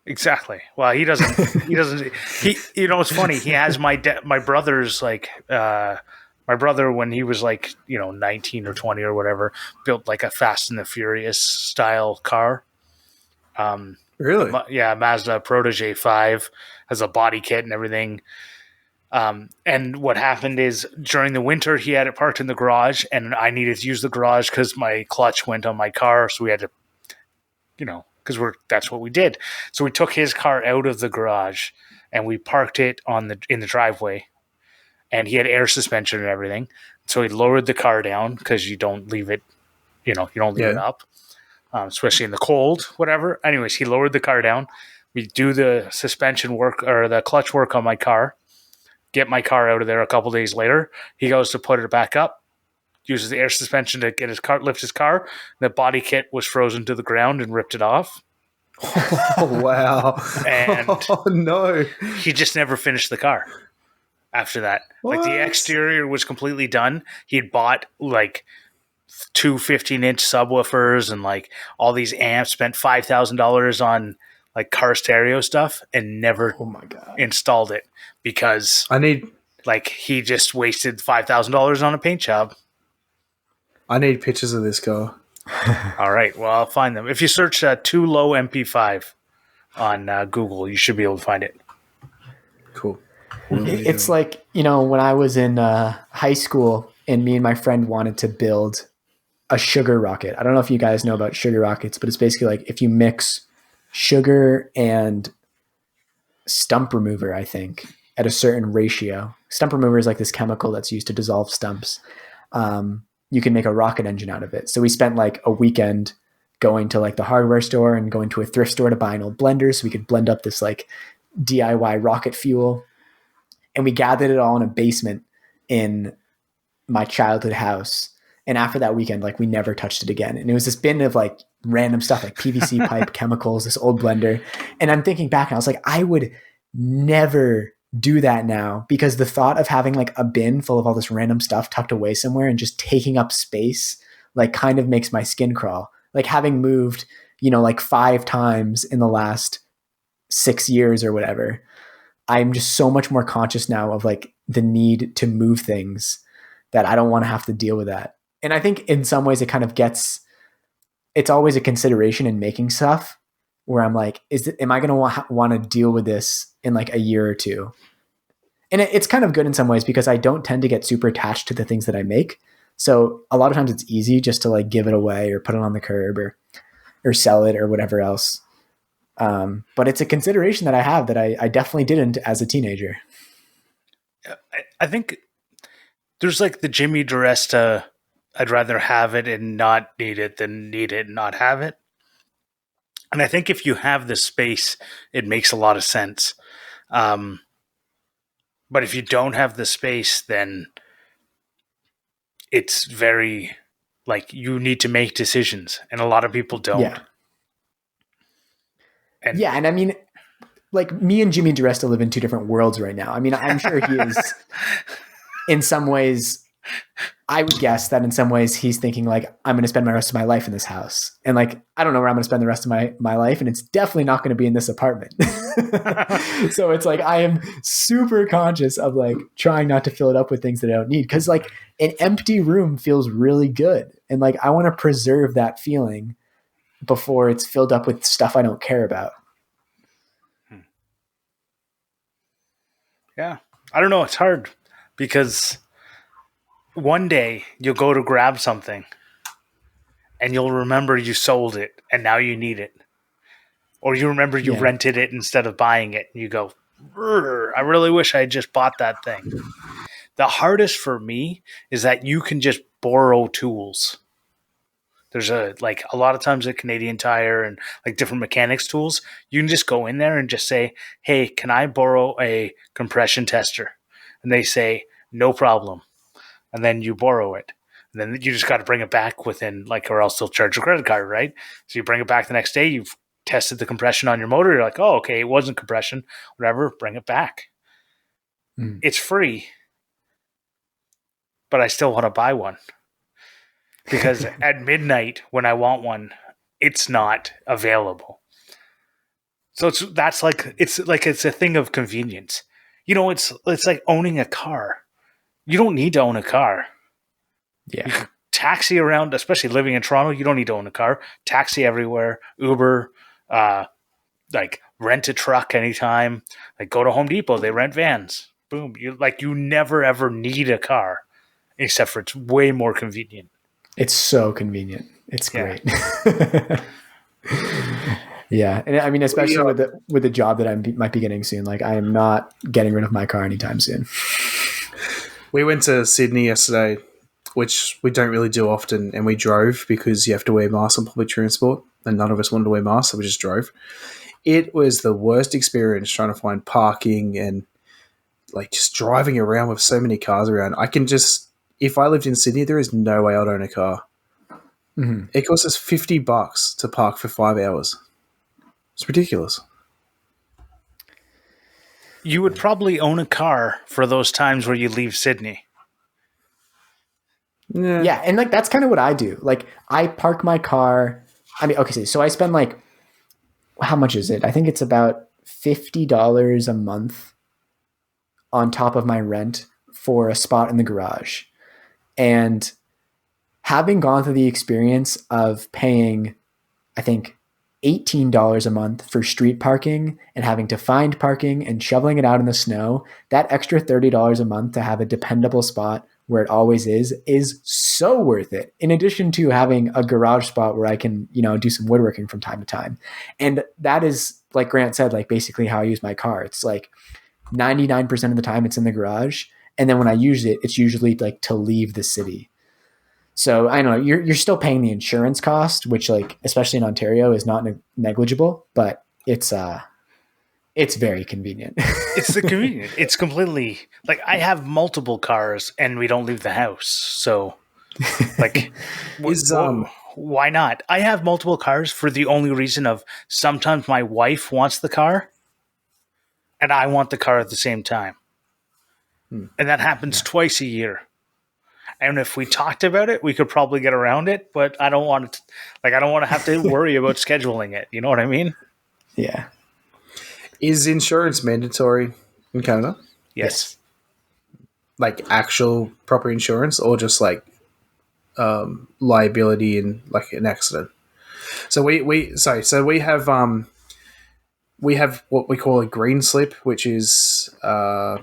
Speaker 3: Exactly. Well, he doesn't. He doesn't. He. You know, it's funny. He has my brother's like. My brother, when he was like 19 or 20 or whatever, built like a Fast and the Furious style car.
Speaker 1: Really?
Speaker 3: Yeah, Mazda Protege 5 has a body kit and everything. And what happened is during the winter he had it parked in the garage, and I needed to use the garage because my clutch went on my car, so we had to, because that's what we did. So we took his car out of the garage and we parked it in the driveway, and he had air suspension and everything. So he lowered the car down because you don't leave it, you don't leave it
Speaker 1: Yeah.
Speaker 3: up, especially in the cold, whatever. Anyways, he lowered the car down. We do the suspension work or the clutch work on my car, get my car out of there a couple days later. He goes to put it back up, uses the air suspension to get his car, lift his car. The body kit was frozen to the ground and ripped it off.
Speaker 1: Oh, wow.
Speaker 3: And
Speaker 1: oh, no.
Speaker 3: he just never finished the car after that.
Speaker 1: What?
Speaker 3: Like, the exterior was completely done. He'd bought like 2 15-inch subwoofers and like all these amps, spent $5,000 on like car stereo stuff, and never
Speaker 2: Oh my God.
Speaker 3: installed it because
Speaker 1: I need
Speaker 3: he just wasted $5,000 on a paint job.
Speaker 1: pictures of this car.
Speaker 3: All right, well, I'll find them. If you search Too Low MP5 on Google, you should be able to find it.
Speaker 1: Cool.
Speaker 2: It's like, when I was in high school and me and my friend wanted to build a sugar rocket. I don't know if you guys know about sugar rockets, but it's basically like if you mix sugar and stump remover, I think, at a certain ratio. Stump remover is like this chemical that's used to dissolve stumps. You can make a rocket engine out of it. So we spent like a weekend going to like the hardware store and going to a thrift store to buy an old blender so we could blend up this like DIY rocket fuel. And we gathered it all in a basement in my childhood house. And after that weekend, like, we never touched it again. And it was this bin of like random stuff, like PVC pipe, chemicals, this old blender. And I'm thinking back and I was like, I would never do that now, because the thought of having like a bin full of all this random stuff tucked away somewhere and just taking up space, like, kind of makes my skin crawl. Like, having moved, like 5 times in the last 6 years or whatever, I'm just so much more conscious now of like the need to move things, that I don't want to have to deal with that. And I think in some ways it's always a consideration in making stuff where I'm like, am I going to want to deal with this in like a year or two? And it's kind of good in some ways because I don't tend to get super attached to the things that I make. So a lot of times it's easy just to like give it away or put it on the curb or sell it or whatever else. But it's a consideration that I have that I definitely didn't as a teenager.
Speaker 3: I think there's like the Jimmy DiResta, I'd rather have it and not need it than need it and not have it. And I think if you have the space, it makes a lot of sense. But if you don't have the space, then it's very, like, you need to make decisions, and a lot of people don't.
Speaker 2: Yeah. And I mean, like, me and Jimmy DiResta live in 2 different worlds right now. I mean, I'm sure he is in some ways, I would guess that in some ways he's thinking like, I'm going to spend my rest of my life in this house. And like, I don't know where I'm going to spend the rest of my life. And it's definitely not going to be in this apartment. So it's like, I am super conscious of like trying not to fill it up with things that I don't need. Cause like an empty room feels really good. And like, I want to preserve that feeling before it's filled up with stuff I don't care about.
Speaker 3: Yeah. I don't know. It's hard because one day you'll go to grab something and you'll remember you sold it and now you need it. Or you remember you rented it instead of buying it. And you go, I really wish I had just bought that thing. The hardest for me is that you can just borrow tools. There's a lot of times at Canadian Tire and like different mechanics tools, you can just go in there and just say, hey, can I borrow a compression tester? And they say, no problem. And then you borrow it. And then you just got to bring it back within, like, or else they'll charge your credit card, right? So you bring it back the next day, you've tested the compression on your motor, you're like, oh, okay, it wasn't compression, whatever, bring it back. It's free, but I still want to buy one. because at midnight when I want one, it's not available. So it's a thing of convenience. It's like owning a car. You don't need to own a car.
Speaker 2: Yeah.
Speaker 3: Taxi around, especially living in Toronto, you don't need to own a car. Taxi everywhere, Uber, like rent a truck anytime. Like go to Home Depot, they rent vans. Boom. You never ever need a car, except for it's way more convenient.
Speaker 2: It's so convenient. It's
Speaker 3: Yeah.
Speaker 2: great. Yeah, and I mean, especially with the job that I might be getting soon. Like, I am not getting rid of my car anytime soon.
Speaker 1: We went to Sydney yesterday, which we don't really do often, and we drove because you have to wear masks on public transport, and none of us wanted to wear masks, so we just drove. It was the worst experience trying to find parking and like just driving around with so many cars around. If I lived in Sydney, there is no way I'd own a car.
Speaker 2: Mm-hmm.
Speaker 1: It costs us $50 to park for 5 hours. It's ridiculous.
Speaker 3: You would probably own a car for those times where you leave Sydney.
Speaker 2: Yeah, and like that's kind of what I do. Like, I park my car. I mean, okay, so I spend like, how much is it? I think it's about $50 a month on top of my rent for a spot in the garage. And having gone through the experience of paying, I think, $18 a month for street parking and having to find parking and shoveling it out in the snow, that extra $30 a month to have a dependable spot where it always is so worth it. In addition to having a garage spot where I can, do some woodworking from time to time. And that is, like Grant said, like basically how I use my car. It's like 99% of the time it's in the garage. And then when I use it, it's usually like to leave the city. So I don't know, you're still paying the insurance cost, which like, especially in Ontario is not negligible, but it's very convenient.
Speaker 3: It's the convenient. It's completely like I have multiple cars and we don't leave the house. So like, why not? I have multiple cars for the only reason of sometimes my wife wants the car and I want the car at the same time. And that happens twice a year. And if we talked about it, we could probably get around it, but I don't want to, I don't want to have to worry about scheduling it. You know what I mean?
Speaker 2: Yeah.
Speaker 1: Is insurance mandatory in Canada?
Speaker 3: Yes.
Speaker 1: Like actual proper insurance or just like liability in like an accident? So we have what we call a green slip, which is what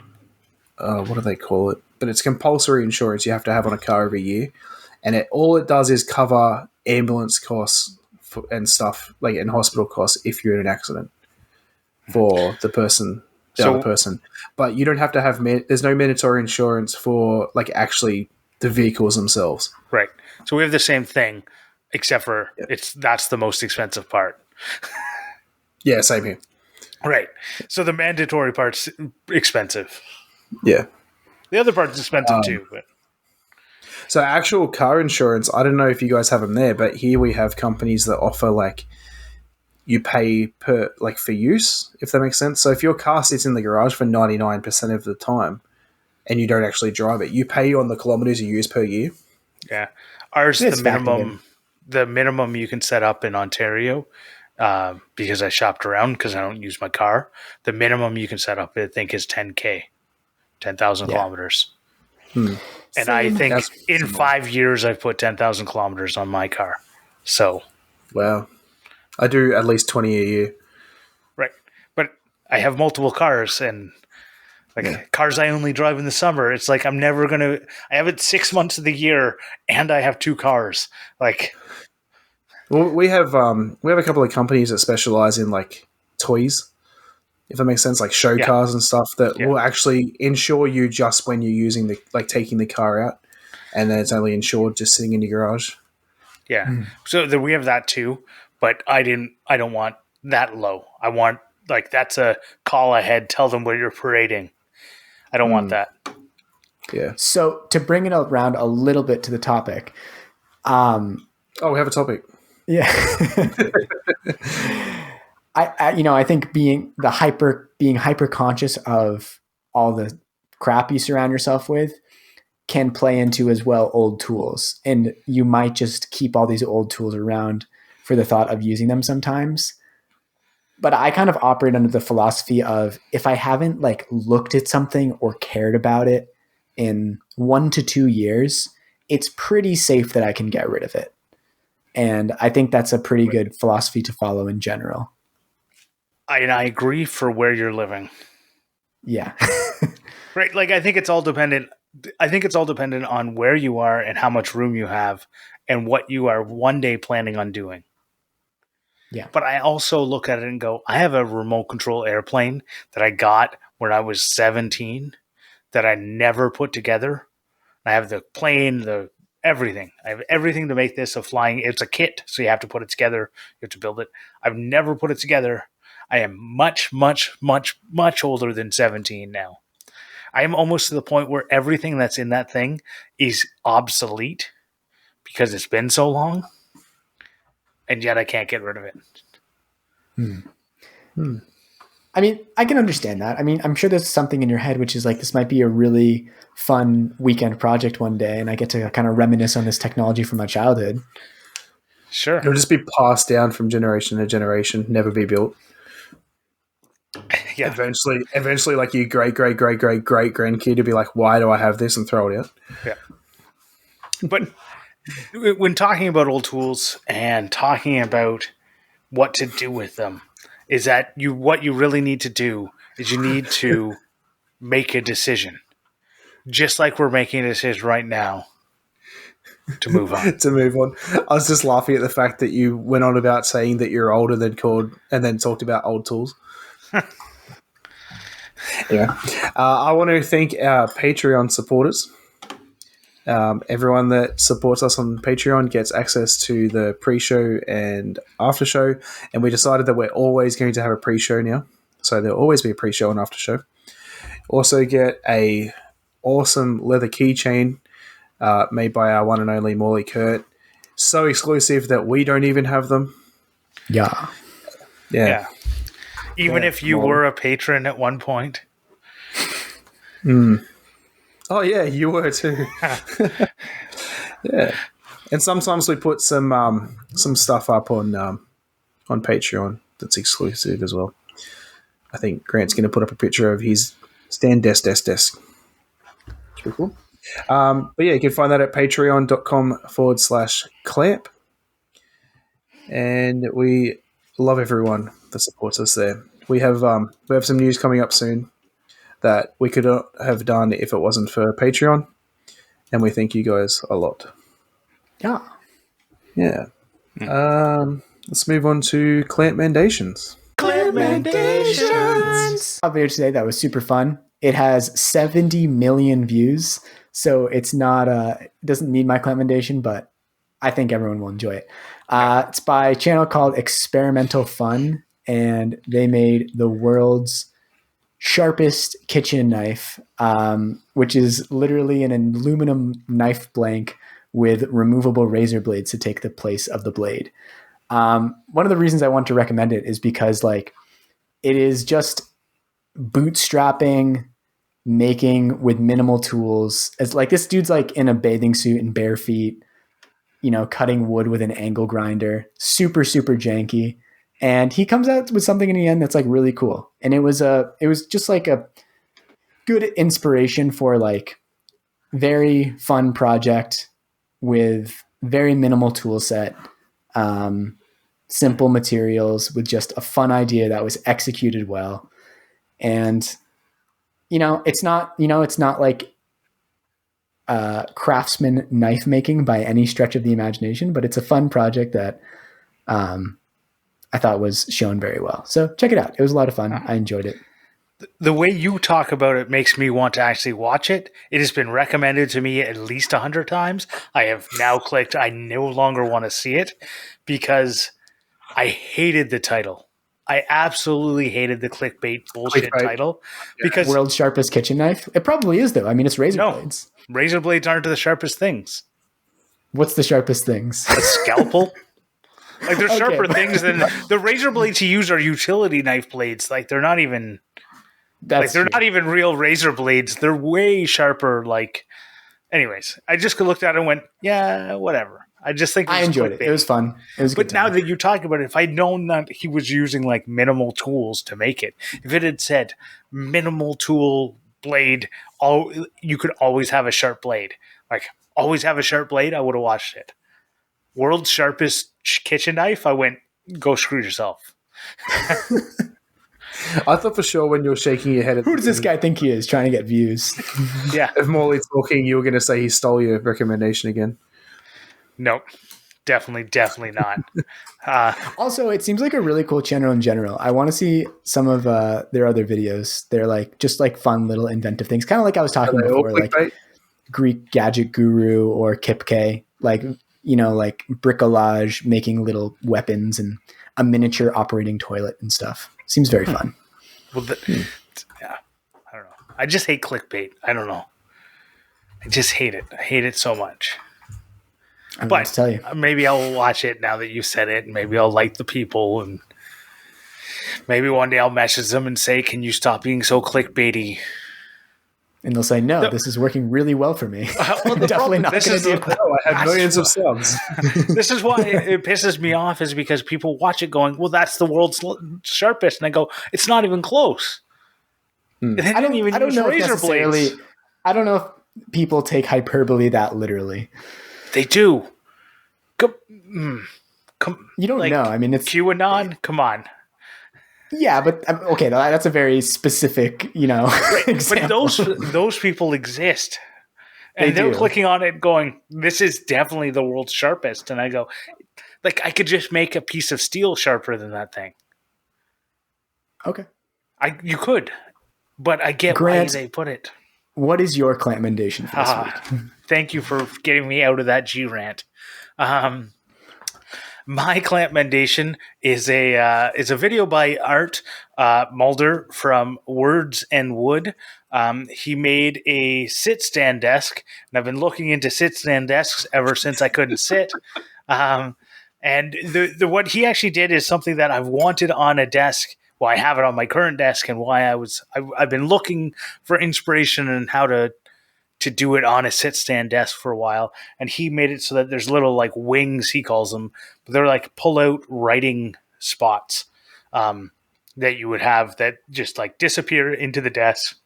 Speaker 1: do they call it? But it's compulsory insurance you have to have on a car every year, and all it does is cover ambulance costs and stuff like and hospital costs if you're in an accident for the other person. But you don't have to have. There's no mandatory insurance for like actually the vehicles themselves.
Speaker 3: Right. So we have the same thing, except for that's the most expensive part.
Speaker 1: Yeah, same here.
Speaker 3: Right. So the mandatory part's expensive.
Speaker 1: Yeah.
Speaker 3: The other part's expensive too. But
Speaker 1: so actual car insurance, I don't know if you guys have them there, but here we have companies that offer like you pay per like for use, if that makes sense. So if your car sits in the garage for 99% of the time and you don't actually drive it, you pay on the kilometers you use per year.
Speaker 3: Yeah. Ours, the minimum you can set up in Ontario, because I shopped around because I don't use my car, the minimum you can set up, I think, is 10K. 10,000 kilometers. And I think in 5 years, I've put 10,000 kilometers on my car. So,
Speaker 1: wow. I do at least 20 a year.
Speaker 3: Right. But I have multiple cars and cars I only drive in the summer. It's like I have it 6 months of the year and I have two cars.
Speaker 1: Well, we have a couple of companies that specialize in like toys, if that makes sense, like show cars and stuff that will actually insure you just when you're using taking the car out, and then it's only insured just sitting in your garage.
Speaker 3: Yeah. So we have that too, but I don't want that low. I want that's a call ahead. Tell them where you're parading. I don't want that.
Speaker 1: Yeah.
Speaker 2: So to bring it around a little bit to the topic.
Speaker 1: We have a topic.
Speaker 2: Yeah. I think being hyper conscious of all the crap you surround yourself with can play into as well old tools. And you might just keep all these old tools around for the thought of using them sometimes. But I kind of operate under the philosophy of if I haven't like looked at something or cared about it in 1 to 2 years, it's pretty safe that I can get rid of it. And I think that's a pretty good philosophy to follow in general.
Speaker 3: I agree for where you're living.
Speaker 2: Yeah.
Speaker 3: Right. Like, I think it's all dependent on where you are and how much room you have and what you are one day planning on doing.
Speaker 2: Yeah.
Speaker 3: But I also look at it and go, I have a remote control airplane that I got when I was 17 that I never put together. I have the plane, the everything. I have everything to make this a flying. It's a kit, so you have to put it together. You have to build it. I've never put it together. I am much, much, much, much older than 17 now. I am almost to the point where everything that's in that thing is obsolete because it's been so long, and yet I can't get rid of it.
Speaker 2: I mean, I can understand that. I mean, I'm sure there's something in your head which is like, this might be a really fun weekend project one day, and I get to kind of reminisce on this technology from my childhood.
Speaker 3: Sure.
Speaker 1: It'll just be passed down from generation to generation, never be built.
Speaker 3: Yeah.
Speaker 1: Eventually, like your great grandkid to be like, "Why do I have this?" and throw it out.
Speaker 3: Yeah. But when talking about old tools and talking about what to do with them, is that what you really need to do is you need to make a decision. Just like we're making a decision right now to move on.
Speaker 1: To move on. I was just laughing at the fact that you went on about saying that you're older than then talked about old tools. Yeah. I want to thank our Patreon supporters. Everyone that supports us on Patreon gets access to the pre-show and after show, and we decided that we're always going to have a pre-show now, so there'll always be a pre-show and after show. Also get a awesome leather keychain made by our one and only Morley Kurt. So exclusive that we don't even have them.
Speaker 2: Yeah.
Speaker 3: Even if you were a patron at one point.
Speaker 1: Oh yeah, you were too. Yeah, and sometimes we put some stuff up on Patreon that's exclusive as well. I think Grant's going to put up a picture of his stand desk. It's pretty cool. But yeah, you can find that at patreon.com/clamp. And we love everyone that supports us there. We have some news coming up soon that we could have done if it wasn't for Patreon. And we thank you guys a lot.
Speaker 2: Yeah.
Speaker 1: Yeah. Let's move on to Clampmendations.
Speaker 2: Clampmendations! I'll be today. That was super fun. It has 70 million views, so it's not it doesn't need my Clampmendation, but I think everyone will enjoy it. It's by a channel called Experimental Fun, and they made the world's sharpest kitchen knife, which is literally an aluminum knife blank with removable razor blades to take the place of the blade. One of the reasons I want to recommend it is because like it is just bootstrapping, making with minimal tools. It's like this dude's like in a bathing suit and bare feet, cutting wood with an angle grinder, super, super janky. And he comes out with something in the end that's like really cool. And it was just like a good inspiration for like very fun project with very minimal tool set, simple materials with just a fun idea that was executed well. And, it's not like craftsman knife making by any stretch of the imagination, but it's a fun project that I thought was shown very well. So check it out. It was a lot of fun. I enjoyed it.
Speaker 3: The way you talk about it makes me want to actually watch it. It has been recommended to me at least 100 times. I have now clicked. I no longer want to see it because I hated the title. I absolutely hated the clickbait bullshit title. Because
Speaker 2: World's sharpest kitchen knife? It probably is, though. I mean, it's razor blades.
Speaker 3: Razor blades aren't the sharpest things.
Speaker 2: What's the sharpest things?
Speaker 3: A scalpel? Like, there's sharper things than the razor blades you use are utility knife blades. Like, they're not even not even real razor blades. They're way sharper, like Anyways, I just looked at it and went, yeah, whatever. I just think
Speaker 2: I enjoyed it. It was fun. It was good.
Speaker 3: But now that you talk about it, if I'd known that he was using like minimal tools to make it, if it had said minimal tool blade, you could always have a sharp blade. Like always have a sharp blade, I would have watched it. World's sharpest kitchen knife, I went, go screw yourself.
Speaker 1: I thought for sure when you were shaking your head,
Speaker 2: Who does this guy think he is trying to get views?
Speaker 3: Yeah.
Speaker 1: If Morley talking, you were going to say he stole your recommendation again.
Speaker 3: Nope. Definitely not.
Speaker 2: Also, it seems like a really cool channel in general. I want to see some of their other videos. They're like just like fun little inventive things, kind of like I was talking before, like Greek Gadget Guru or Kipke, like like bricolage, making little weapons and a miniature operating toilet and stuff. Seems very fun.
Speaker 3: Well, yeah, I don't know. I just hate clickbait. I don't know. I just hate it. I hate it so much.
Speaker 2: I'm going to tell you.
Speaker 3: Maybe I'll watch it now that you said it. And maybe I'll like the people, and maybe one day I'll message them and say, "Can you stop being so clickbaity?"
Speaker 2: And they'll say, "No, this is working really well for me."
Speaker 3: Well,
Speaker 2: Definitely not going to do that.
Speaker 1: I have millions of subs.
Speaker 3: This is why it pisses me off, is because people watch it going, "Well, that's the world's sharpest," and I go, "It's not even close."
Speaker 2: I don't know
Speaker 3: razor blades.
Speaker 2: I don't know if people take hyperbole that literally.
Speaker 3: They do. Come,
Speaker 2: you don't know. I mean, it's
Speaker 3: QAnon. Come on.
Speaker 2: Yeah, but okay, that's a very specific, example.
Speaker 3: But those people exist, and they're clicking on it, going, "This is definitely the world's sharpest." And I go, like, I could just make a piece of steel sharper than that thing.
Speaker 2: Okay,
Speaker 3: you could, but I get why they put it.
Speaker 2: What is your Clampmendation for this week?
Speaker 3: Thank you for getting me out of that G rant. My Clampmendation is a video by Art Mulder from Words and Wood. He made a sit-stand desk, and I've been looking into sit-stand desks ever since I couldn't sit. And what he actually did is something that I've wanted on a desk. Well, I have it on my current desk, and I've been looking for inspiration on how to do it on a sit-stand desk for a while, and he made it so that there's little like wings, he calls them, but they're like pull-out writing spots that you would have that just like disappear into the desk,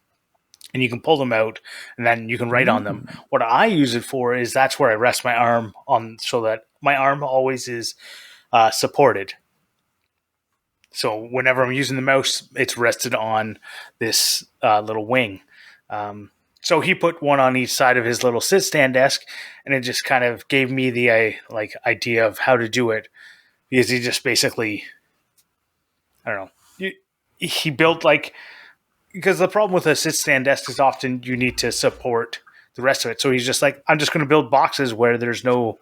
Speaker 3: and you can pull them out, and then you can write on them. What I use it for is that's where I rest my arm on, so that my arm always is supported. So whenever I'm using the mouse, it's rested on this little wing. So he put one on each side of his little sit-stand desk, and it just kind of gave me the idea of how to do it, because he just basically, I don't know, he built because the problem with a sit-stand desk is often you need to support the rest of it. So he's just like, I'm just going to build boxes where there's no,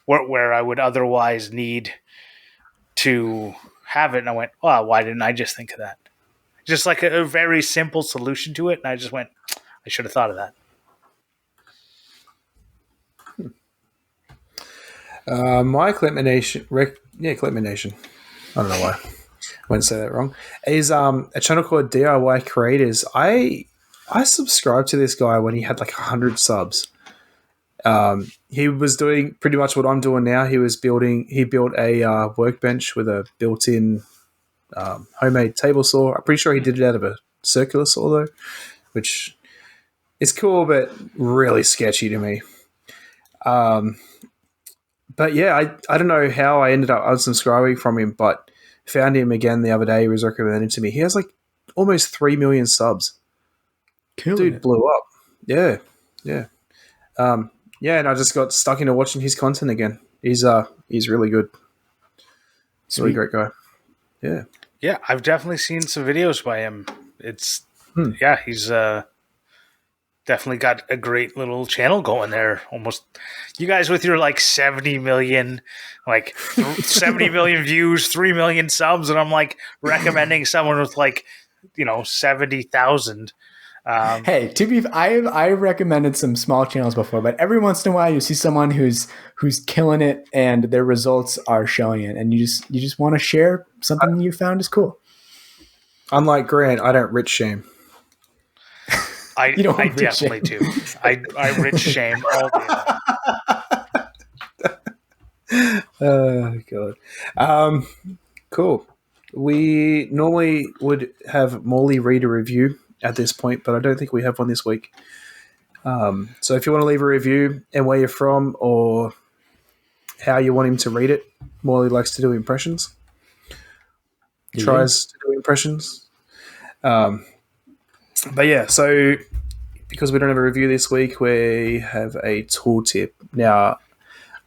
Speaker 3: where I would otherwise need to have it. And I went, oh, why didn't I just think of that? Just like a very simple solution to it. And I just went, I should have thought of that.
Speaker 1: My Clampmendation, Clampmendation. I don't know why I won't say that wrong. Is a channel called DIY Creators. I subscribed to this guy when he had like 100 subs. He was doing pretty much what I'm doing now. He built a workbench with a built-in homemade table saw. I'm pretty sure he did it out of a circular saw though, which is cool, but really sketchy to me. But yeah, I don't know how I ended up unsubscribing from him, but found him again the other day. He was recommended to me. He has like almost 3 million subs. Dude blew up. Yeah. And I just got stuck into watching his content again. He's really good. Really great guy. Yeah.
Speaker 3: Yeah, I've definitely seen some videos by him. It's he's definitely got a great little channel going there. Almost, you guys with your like 70 million, like 70 million views, 3 million subs, and I'm like recommending someone with like 70,000.
Speaker 2: Hey, I recommended some small channels before, but every once in a while you see someone who's killing it and their results are showing it, and you just want to share something you found is cool.
Speaker 1: Unlike Grant, I don't rich shame.
Speaker 3: I
Speaker 2: You don't
Speaker 3: I
Speaker 2: rich
Speaker 3: definitely
Speaker 2: shame.
Speaker 3: do. I rich shame all day long.
Speaker 1: Oh god. Cool. We normally would have Morley read a review at this point, but I don't think we have one this week. So if you want to leave a review and where you're from or how you want him to read it, Morley likes to do impressions. Tries to do impressions. But yeah, so because we don't have a review this week, we have a tooltip. Now,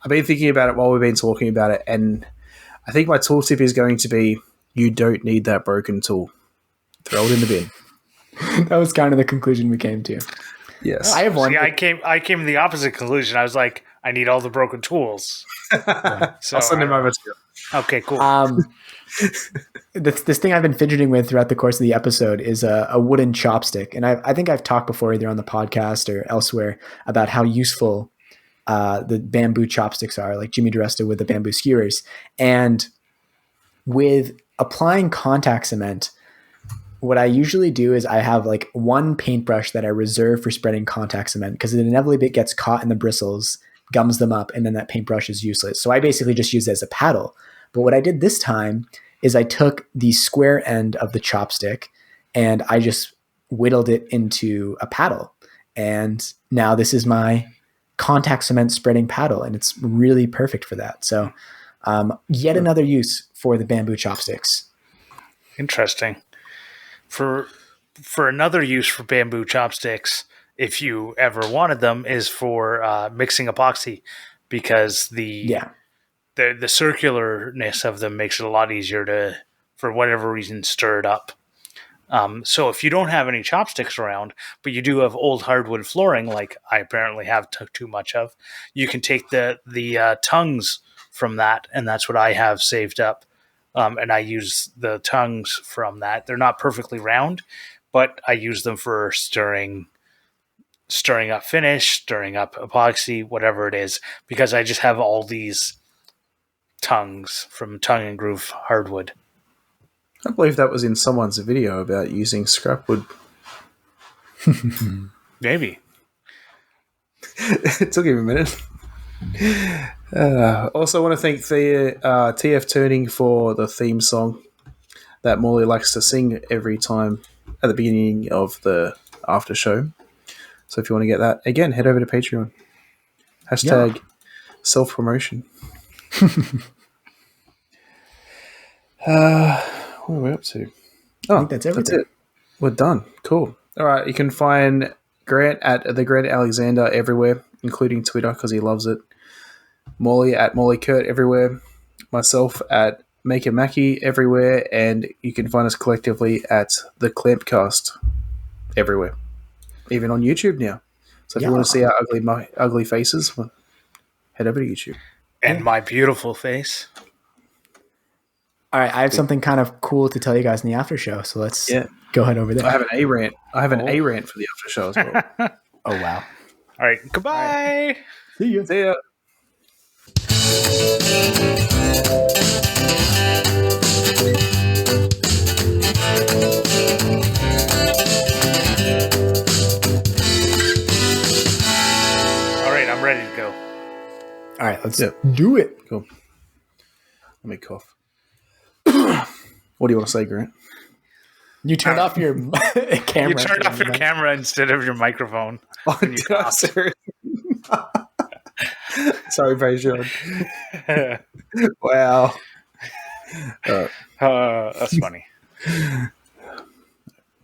Speaker 1: I've been thinking about it while we've been talking about it, and I think my tooltip is going to be you don't need that broken tool. Throw it in the bin.
Speaker 2: That was kind of the conclusion we came to.
Speaker 1: Yes.
Speaker 2: I have one.
Speaker 3: See, I came to the opposite conclusion. I was like, I need all the broken tools. So
Speaker 1: I'll send him over to you.
Speaker 3: Okay, cool.
Speaker 2: This thing I've been fidgeting with throughout the course of the episode is a wooden chopstick. And I think I've talked before either on the podcast or elsewhere about how useful the bamboo chopsticks are, like Jimmy DiResta with the bamboo skewers. And with applying contact cement, what I usually do is I have like one paintbrush that I reserve for spreading contact cement because it inevitably gets caught in the bristles, gums them up, and then that paintbrush is useless. So I basically just use it as a paddle. But what I did this time is I took the square end of the chopstick and I just whittled it into a paddle. And now this is my contact cement spreading paddle, and it's really perfect for that. So yet another use for the bamboo chopsticks.
Speaker 3: Interesting. For another use for bamboo chopsticks, if you ever wanted them, is for mixing epoxy, because the circularness of them makes it a lot easier to, for whatever reason, stir it up. So if you don't have any chopsticks around, but you do have old hardwood flooring, like I apparently have too much of, you can take the tongues from that, and that's what I have saved up. And I use the tongues from that. They're not perfectly round, but I use them for stirring up finish, stirring up epoxy, whatever it is, because I just have all these tongues from tongue and groove hardwood.
Speaker 1: I believe that was in someone's video about using scrap wood.
Speaker 3: Maybe.
Speaker 1: It took him a minute. Also want to thank the TF Tuning for the theme song that Morley likes to sing every time at the beginning of the after show. So if you want to get that, again, head over to Patreon. Hashtag self-promotion. What are we up to?
Speaker 2: I think that's everything.
Speaker 1: That's it. We're done. Cool. All right, you can find Grant at the Grant Alexander everywhere, including Twitter because he loves it. Morley at Morley Kurt everywhere. Myself at Maker Mackie everywhere, and you can find us collectively at the Clampcast everywhere, even on YouTube now. So if you want to see our ugly faces, well, head over to YouTube.
Speaker 3: And my beautiful face.
Speaker 2: All right, I have something kind of cool to tell you guys in the after show, so let's go ahead over there.
Speaker 1: I have an A rant. I have an A rant for the after show as well.
Speaker 2: Oh wow!
Speaker 3: All right, goodbye.
Speaker 2: All right. See you.
Speaker 1: See ya.
Speaker 3: All right, I'm ready to go.
Speaker 2: All right, let's do it.
Speaker 1: Cool. Let me cough. What do you want to say, Grant?
Speaker 2: You turned off your camera.
Speaker 3: You turned off your camera instead of your microphone.
Speaker 1: Oh, sorry. Sorry, Patreon. Wow.
Speaker 3: That's funny.